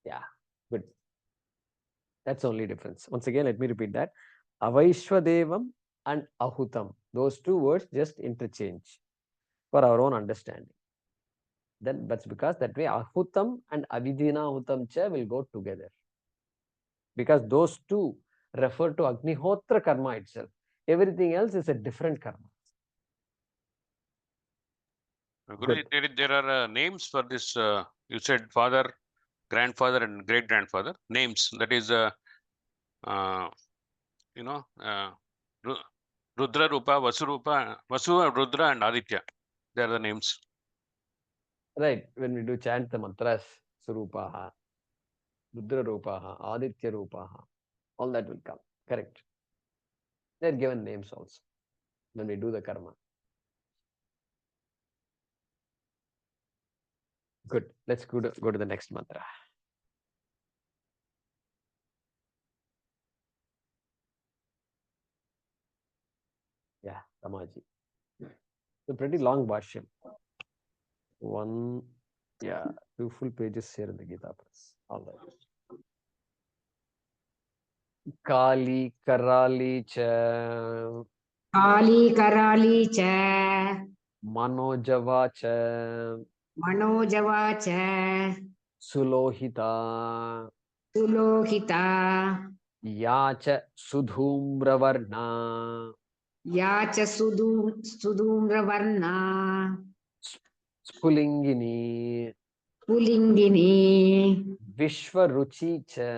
Yeah, good. That's the only difference. Once again, let me repeat that. Avaishvadevam and Ahutam. Those two words just interchange for our own understanding. Then that's because that way Ahutam and Avidhina Ahutam cha will go together. Because those two refer to Agnihotra karma itself. Everything else is a different karma. Guruji, there are names for this. You said father, grandfather, and great grandfather. Names, that is, Rudra Rupa, Vasu, Rudra, and Aditya. They are the names. Right. When we do chant the mantras, Surupaha, Rudra Rupaha, Aditya Rupaha, all that will come. Correct. They are given names also when we do the karma. Good. Let's go to the next mantra. Yeah, Ramaji. It's a pretty long Bhaashyam. 2 full pages here in the Gita Press. All right. Kali, Karali, cha. Kali, Karali, cha. Manojava, cha. Manojava, cha. Sulohita. Sulohita. Yacha Sudhumravarna. Yacha Sudhumravarna. Spulingini. Pulingini. Vishwaruchi cha.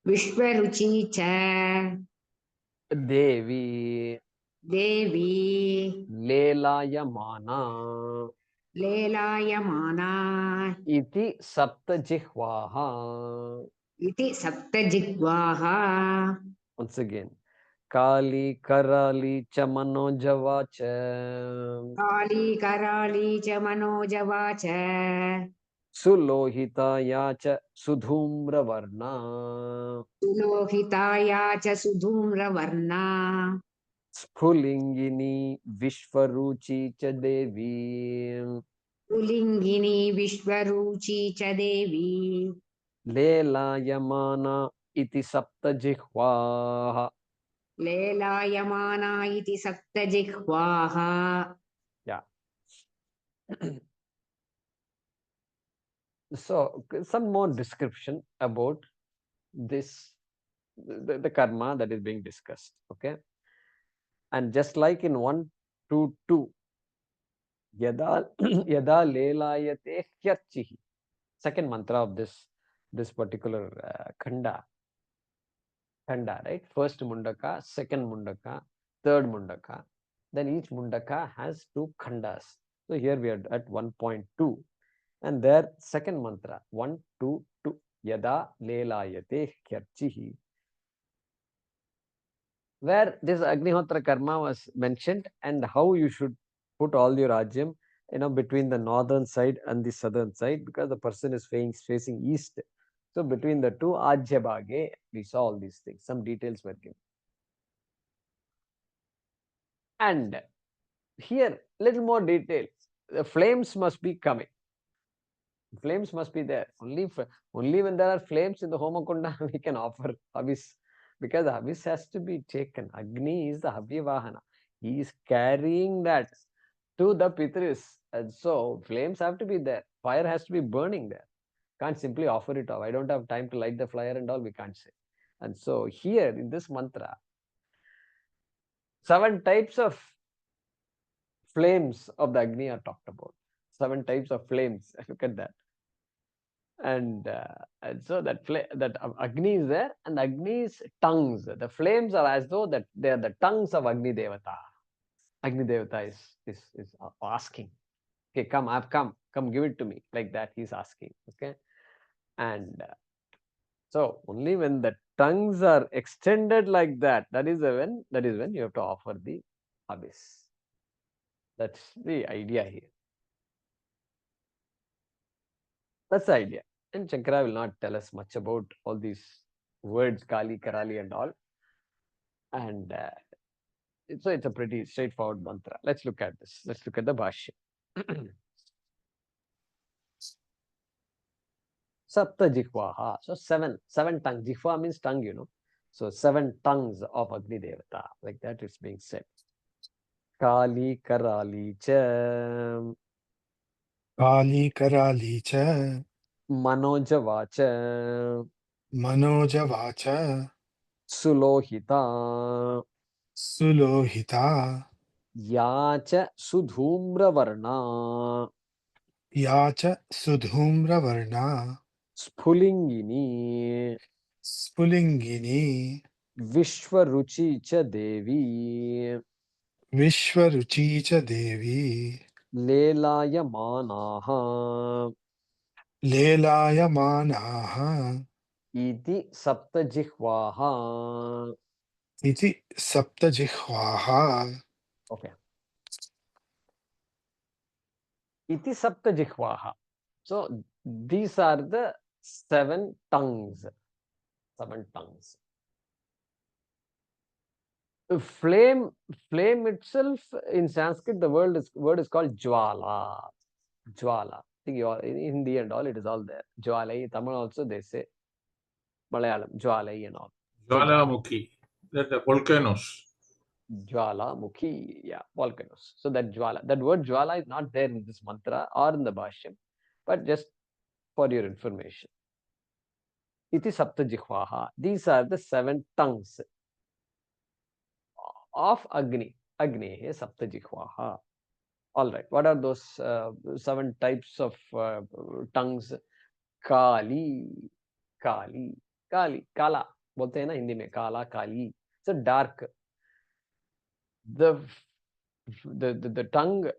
Vishwaruchi cha. Devi. Devi. Lelayamana. Lelayamana. Iti Saptajihvaha. Iti Saptajigvaha. Once again. Kali, Karali, Chamanojava cha. Kali, Karali, cha Manojava cha. Sulohitaya cha Sudhumravarna. Sulohitaya cha Sudhumravarna. Spulingini Vishwaruchi cha Devi. Pulingini Vishwaruchi cha Devi. Lelayamana iti Saptajihvaha. Lelayamana iti Saptajihvaha. Yeah. So, some more description about this, the karma that is being discussed. Okay. And just like in 1-2, Yada lelayate hyarchihi. Second mantra of this particular khanda, right? First mundaka, second mundaka, third mundaka. Then each mundaka has 2 khandas. So here we are at 1.2. And there second mantra, 1-2-2. Yada lelayate hyarchihi. Where this Agnihotra karma was mentioned and how you should put all your ajyam, between the northern side and the southern side, because the person is facing east. So between the two ajyabhage, we saw all these things. Some details were given. And here, little more details. The flames must be coming. Flames must be there. Only when there are flames in the Homakunda we can offer Havis. Because Havis has to be taken. Agni is the Havyavahana. He is carrying that to the Pitris. And so flames have to be there. Fire has to be burning there. Can't simply offer it off. I don't have time to light the fire and all, we can't say. And so here in this mantra, 7 types of flames of the Agni are talked about. 7 types of flames. Look at that. And so that Agni is there, and Agni's tongues. The flames are as though that they are the tongues of Agni Devata. Agni Devata is asking, okay, come, I've come, give it to me. Like that he's asking. Okay. And so only when the tongues are extended like that, that is when you have to offer the Havis. That's the idea here. That's the idea. And Shankara will not tell us much about all these words, Kali, Karali and all. And so it's a pretty straightforward mantra. Let's look at this. Let's look at the Bhaashyam. Sapta Jihvaha. So 7 tongues. Jihva means tongue, you know. So 7 tongues of Agni Devata. Like that it's being said. Kali, Karali, Cha. Kali Karali Cha. Manojavacha. Manojavacha. Sulohita. Sulohita. Yacha Sudhumra Varna. Yacha Sudhumra Varna. Spulingini. Spulingini. Vishwaruchi Cha Devi. Vishwaruchi Cha Devi. Lelayamanaha. Lelayamanaha. Iti Saptajihvaha. Iti Saptajihvaha. Okay. Iti Saptajihvaha. So these are the 7 tongues. 7 tongues. Flame itself in Sanskrit, the word is called Jwala. Jwala. I think in Hindi and all, it is all there. Jwalai. Tamil also they say. Malayalam, Jwalai and all. Jwalamukhi. That's the volcanoes. Jwalamukhi, yeah, volcanoes. So that Jwala, that word Jwala is not there in this mantra or in the Bhaashyam, but just for your information. Iti Saptajihvaha. These are the 7 tongues of Agni. Agni is Saptajihvaha. All right. What are those 7 types of tongues? Kali, Kali, Kali, Kala. बोलते हैं ना हिंदी में काला काली. So dark. The tongue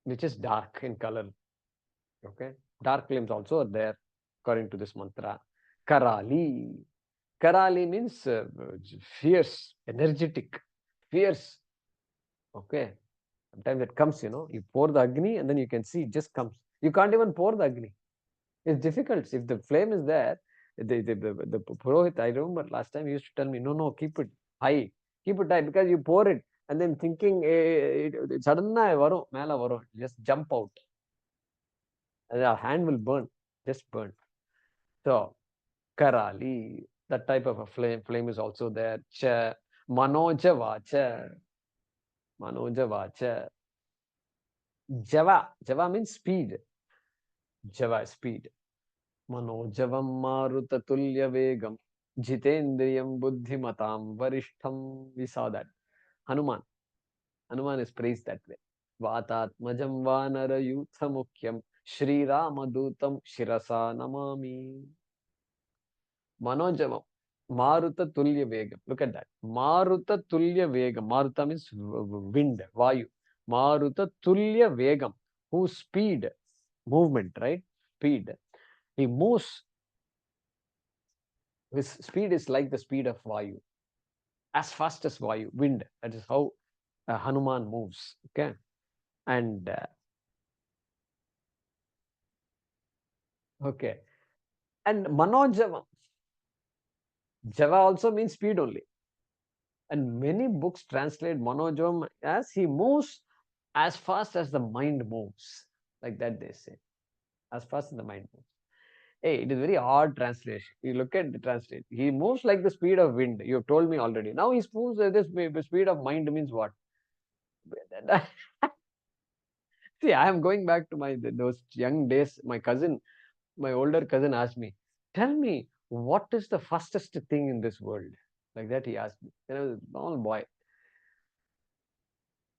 which is dark in color. Okay. Dark flames also are there according to this mantra. Karali. Karali means fierce, energetic, fierce. Okay. Sometimes it comes, you know, you pour the Agni and then you can see it just comes. You can't even pour the Agni. It's difficult. If the flame is there, the Purohit, I remember last time he used to tell me, no, keep it high. Keep it high because you pour it and then thinking, suddenly just jump out. And our hand will burn, just burn. So, Karali, that type of a flame is also there. Cha, Manojavacha. Manojavacha. Java means speed. Java is speed. Manojavam marutatulya vegam jitendriyam buddhimatam varishtham. We saw that. Hanuman is praised that way. Vatatmajam vanara yutha mukyam Shri Ramadutam Shirasa Namami. Manojavam Maruta Tulya Vegam. Look at that. Maruta Tulya Vegam. Maruta means wind, Vayu. Maruta Tulya Vegam. Whose speed, movement, right? Speed. He moves. His speed is like the speed of Vayu. As fast as Vayu, wind. That is how Hanuman moves. Okay. And okay. And Manojavam. Java also means speed only. And many books translate Manojavam as he moves as fast as the mind moves. Like that they say. as fast as the mind moves. Hey, it is very odd translation. You look at the translation. He moves like the speed of wind. You have told me already. Now he moves at the speed of mind means what? See, I am going back to those young days. My older cousin asked me, tell me, what is the fastest thing in this world? Like that he asked me. When I was a small boy.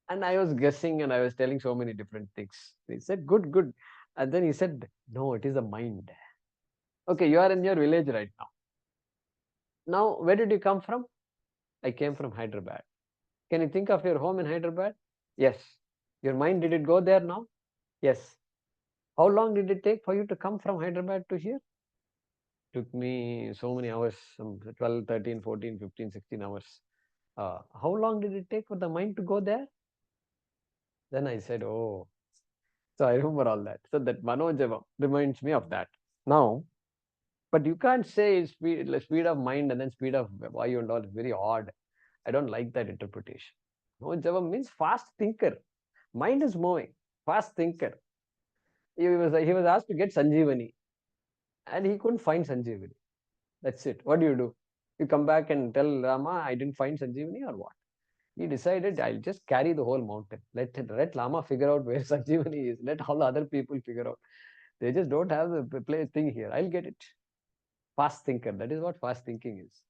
And I was guessing and I was telling so many different things. He said, good, good. And then he said, no, it is the mind. Okay, you are in your village right now. Now, where did you come from? I came from Hyderabad. Can you think of your home in Hyderabad? Yes. Your mind, did it go there now? Yes. How long did it take for you to come from Hyderabad to here? Took me so many hours, some 12, 13, 14, 15, 16 hours. How long did it take for the mind to go there? Then I said, oh. So I remember all that. So that Manojava reminds me of that. Now, but you can't say speed of mind and then speed of vayu and all. It's very odd. I don't like that interpretation. Manojava means fast thinker. Mind is moving. Fast thinker. He was asked to get Sanjeevani. And he couldn't find Sanjeevani. That's it. What do? You come back and tell Rama, I didn't find Sanjeevani or what? He decided, I'll just carry the whole mountain. Let Lama figure out where Sanjeevani is. Let all the other people figure out. They just don't have the thing here. I'll get it. Fast thinker. That is what fast thinking is.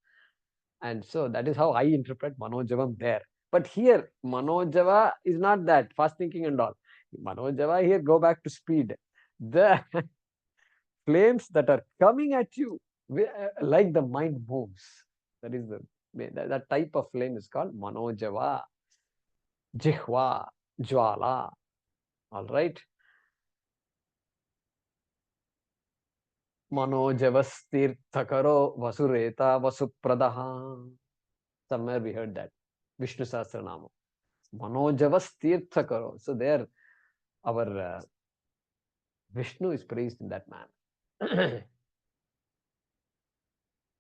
And so that is how I interpret Manojavam there. But here, Manojava is not that. Fast thinking and all. Manojava here, go back to speed. The flames that are coming at you, like the mind moves. That is that type of flame is called Manojava, Jihva, Jwala. All right. Manojavastirthakaro Vasureta Vasupradaha. Somewhere we heard that. Vishnu Sahasranama. Manojavastirthakaro. So there, our Vishnu is praised in that manner.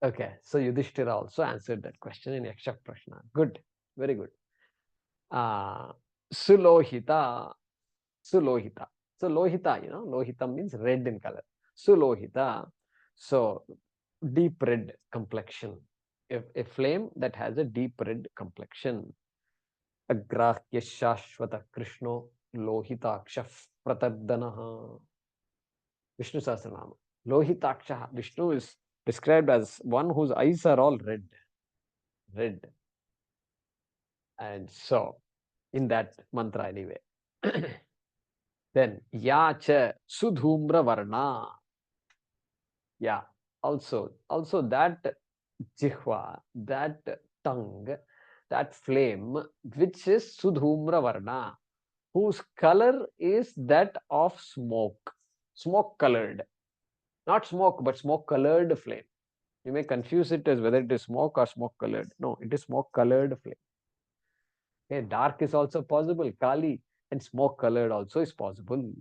Okay, so Yudhishthira also answered that question in Yaksha Prashna. Good, very good. Sulohita. Sulohita. So Lohita, Lohita means red in color. Sulohita. So deep red complexion. A flame that has a deep red complexion. Agrahya Shashvata Krishno Lohitaksha Pratardanaha. Vishnu Sahasranama. Lohitaksha. Vishnu is described as one whose eyes are all red. Red. And so, in that mantra anyway. Then, Yacha Sudhumra Varna. Yeah, also that Jihva, that tongue, that flame, which is Sudhumra Varna, whose color is that of smoke. Smoke colored. Not smoke, but smoke colored flame. You may confuse it as whether it is smoke or smoke colored. No, it is smoke colored flame. Okay, dark is also possible, Kali, and smoke colored also is possible.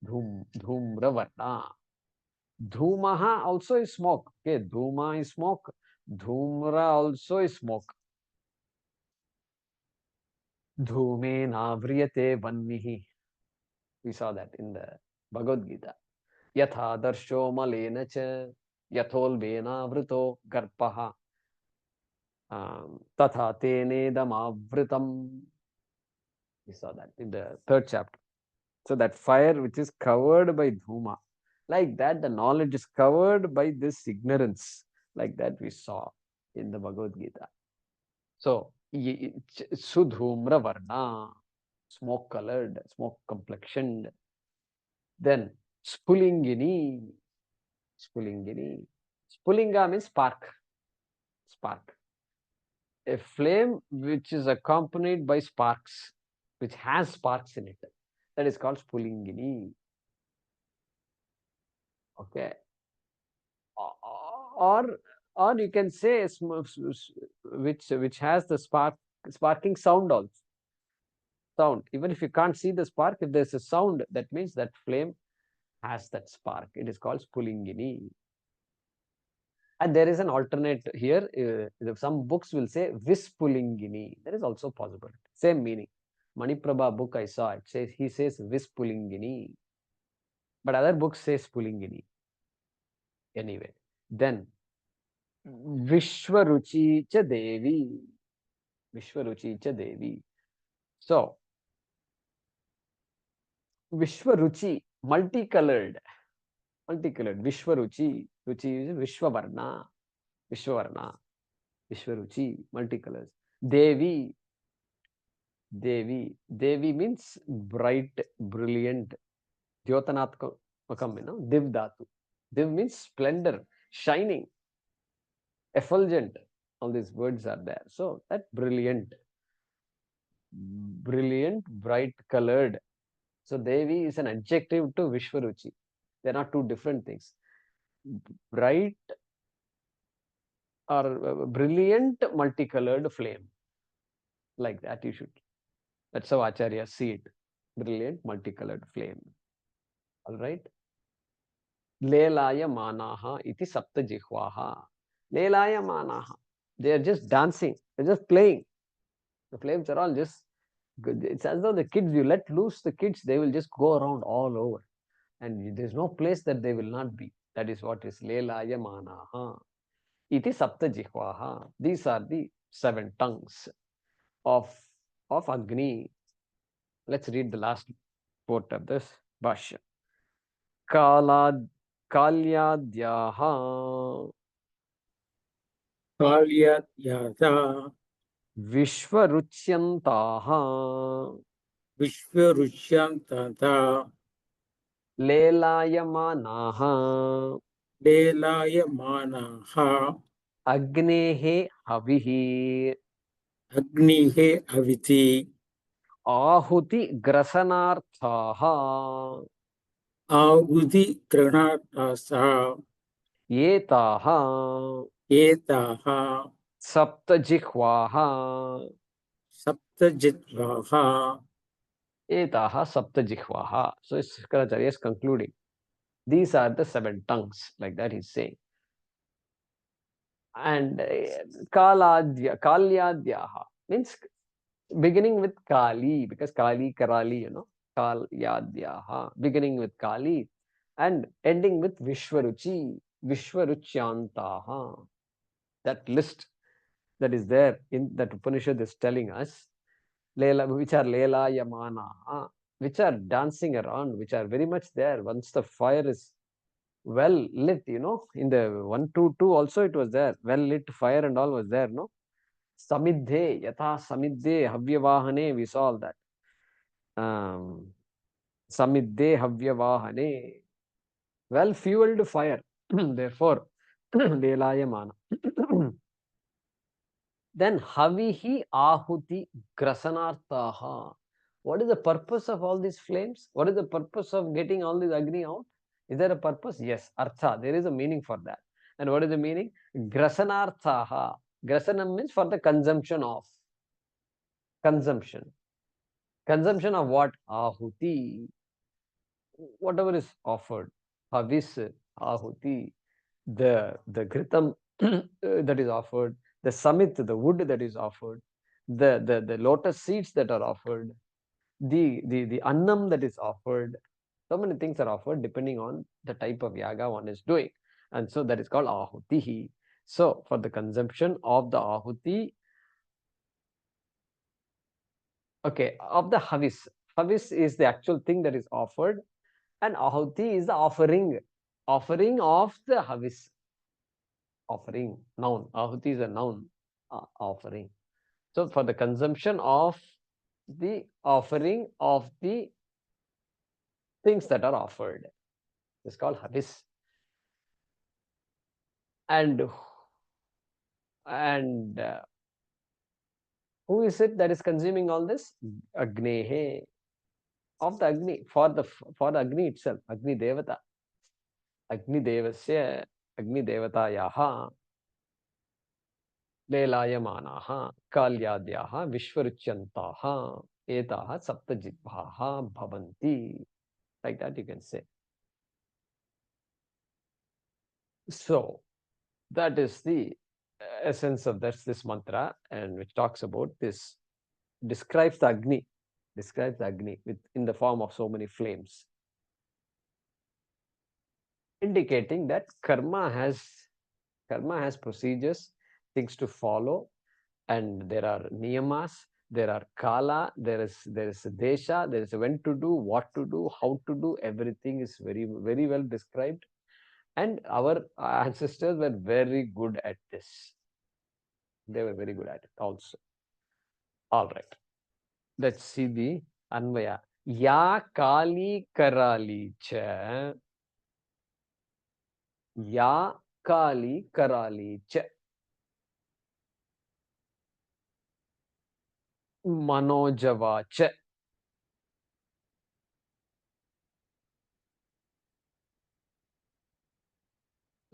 Dhumra Varna. Dhumaha also is smoke. Okay, Dhuma is smoke. Dhumra also is smoke. Dhume navriyate vannihi. We saw that in the Bhagavad Gita. Yatha darsho malena cha yathol vrito garpaha tatha tenedamavritam. We saw that in the 3rd chapter. So that fire which is covered by dhuma, like that the knowledge is covered by this ignorance, like that we saw in the Bhagavad Gita. So Sudhumra Varna, smoke colored, smoke complexioned. Then Spulingini. Spulingini. Spulinga means spark. Spark. A flame which is accompanied by sparks, which has sparks in it. That is called Spulingini. Okay. Or you can say which has the sparking sound also. Sound. Even if you can't see the spark, if there's a sound, that means that flame has that spark. It is called Spulingini. And there is an alternate here. Some books will say Vispulingini. That is also possible. Same meaning. Maniprabha book I saw, he says Vispulingini. but other books says Pulingini. Anyway, then Vishwaruchi cha Devi. Vishwaruchi cha Devi. So, Vishwaruchi, multicolored. Vishwaruchi. Ruchi is Vishwavarna. Vishwaruchi, multicolors. Devi. Devi means bright, brilliant. Dyotanatmakam, Div Dhatu. Div means splendor, shining, effulgent. All these words are there. So that brilliant, bright colored. So Devi is an adjective to Vishwaruchi. They're not two different things. Bright or brilliant, multicolored flame. Like that you should. That's how Acharyas see it. Brilliant, multicolored flame. All right. Lelaya manaha iti sapta jihvaha. Lelaya manaha. They are just dancing. They're just playing. The flames are all just, it's as though the kids, you let loose the kids, they will just go around all over. And there's no place that they will not be. That is what is Lelaya manaha. Iti sapta jihvaha. These are the 7 tongues of Agni. Let's read the last quote of this Bhaashyam. Kalyadyaha Kalyadhyata Vishwaruchyantaha Vishwaruchyantata Lelayamanaha Lelayamanaha Agnehe Havihi Agnihe Aviti Ahuti Grasanarthaha Ahuti Granatasa Yetaha Etaha Saptajihvaha Saptajitvaha. Etaha Saptajihvaha. So Shankaracharya is concluding. These are the 7 tongues, like that he's saying. And Kalyadyaha means beginning with Kali, because Kali, Karali, Kalyadyaha, beginning with Kali and ending with Vishwaruchi, Vishwaruchyantaha. That list that is there in that Upanishad is telling us, which are Lela Yamana, which are dancing around, which are very much there. Once the fire is well lit, in the 122 also it was there. Well lit fire and all was there, no? Samidhe, Yatha Samidhe, Havyavahane, we saw all that. Samidhe, Havyavahane, well fueled fire. Therefore, Lelayamana. Then Havihi Ahuti Grasanarthaha. What is the purpose of all these flames? What is the purpose of getting all this Agni out? Is there a purpose? Yes, Artha. There is a meaning for that. And what is the meaning? Grasanarthaha. Grasanam means for the consumption of. Consumption. Consumption of what? Ahuti. Whatever is offered. Havis, Ahuti. The Ghritam that is offered. The samit, the wood that is offered. The lotus seeds that are offered. The annam that is offered. So many things are offered depending on the type of yaga one is doing. And so that is called ahutihi. So for the consumption of the ahuti, okay, of the havis. Havis is the actual thing that is offered, and ahuti is the offering. Offering of the havis. Offering, noun. Ahuti is a noun. Offering. So for the consumption of the offering of the things that are offered. It's called havis. And who is it that is consuming all this? Agnehe. Of the Agni, for the Agni itself, Agni Devata. Agni Devasya, Agni Devatayaha, Lelayamanaha, Kalyadyaha, Vishwaruchyantaha, Etaha, Saptajitvaha, Bhavanti. Like that you can say. So, that is the essence of this mantra, and which talks about this, describes the Agni with in the form of so many flames. indicating that karma has procedures, things to follow, and there are niyamas, there are kala, there is desha, there is when to do, what to do, how to do. Everything is very, very well described, and our ancestors were very good at this. They were very good at it also. All right, let's see the Anvaya. Ya Kali Karali cha. Ya Kali Karali cha. Manojava cha.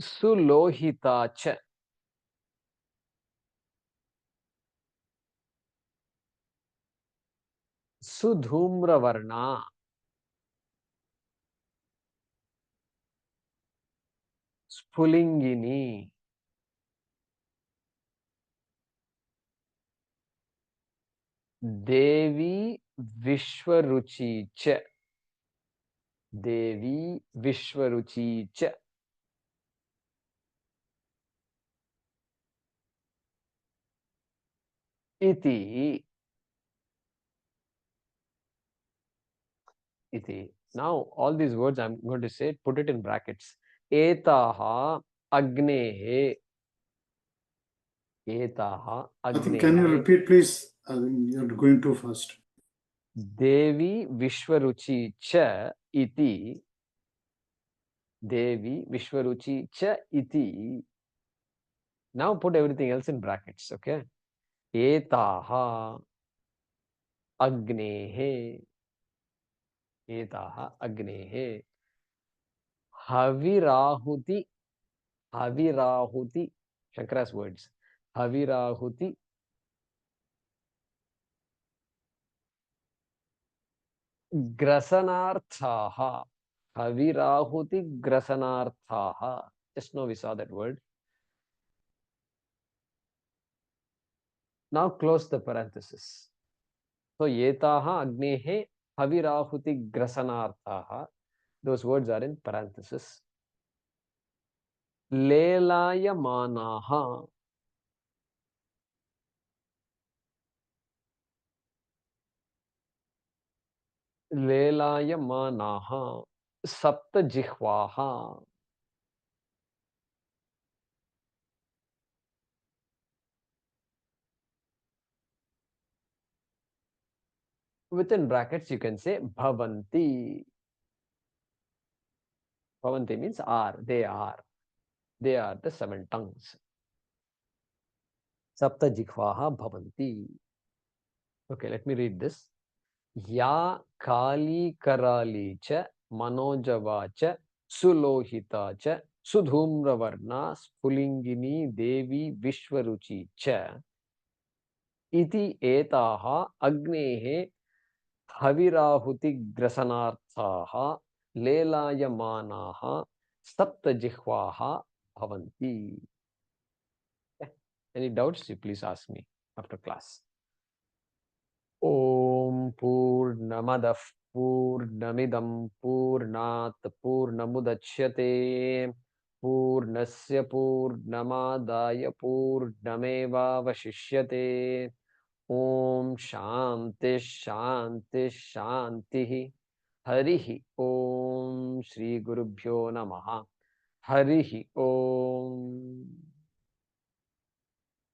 Sulohita cha. Sudhumravarna. Spulingini. Devi Vishwaruchi cha. Devi Vishwaruchi cha. Iti. Iti. Now, all these words I'm going to say, put it in brackets. Etaha Agnehe. Etaha I think, Agnehe. can you repeat, please? I think you're going too fast. Devi Vishwaruchi cha iti. Devi Vishwaruchi cha iti. Now put everything else in brackets, okay? Etaha Agnehe. Etaha Agnehe. Havirahuti. Havirahuti. Shankara's words. Havirahuti. Grasanarthaha. Havirahuti Grasanarthaha. Just now we saw that word. Now close the parenthesis. So Yetaha Agnehe Havirahuti Grasanarthaha. Those words are in parenthesis. Lelaya Manaha. Lelaya Manaha. Sapta Jihvaha. Within brackets, you can say Bhavanti. Bhavanti means are. They are. They are the 7 tongues. Sapta Jihvaha Bhavanti. Okay, let me read this. Ya Kali Karali cha Manojava cha Sulohita cha Sudhumravarna Spulingini Devi Vishwaruchi cha iti etaha agnehe Havirahuti Grasanarthaha Lelayamanaha Sapta Jihvaha Bhavanti. Any doubts? You please ask me after class. Om Purnamadah Purnamidam Purnat Purnamudachyate Purnasya Purnamadaya Purnameva Vashishyate. Om Shanti Shanti Shanti. Harihi Om Shri Gurubhyo Namaha. Harihi Om.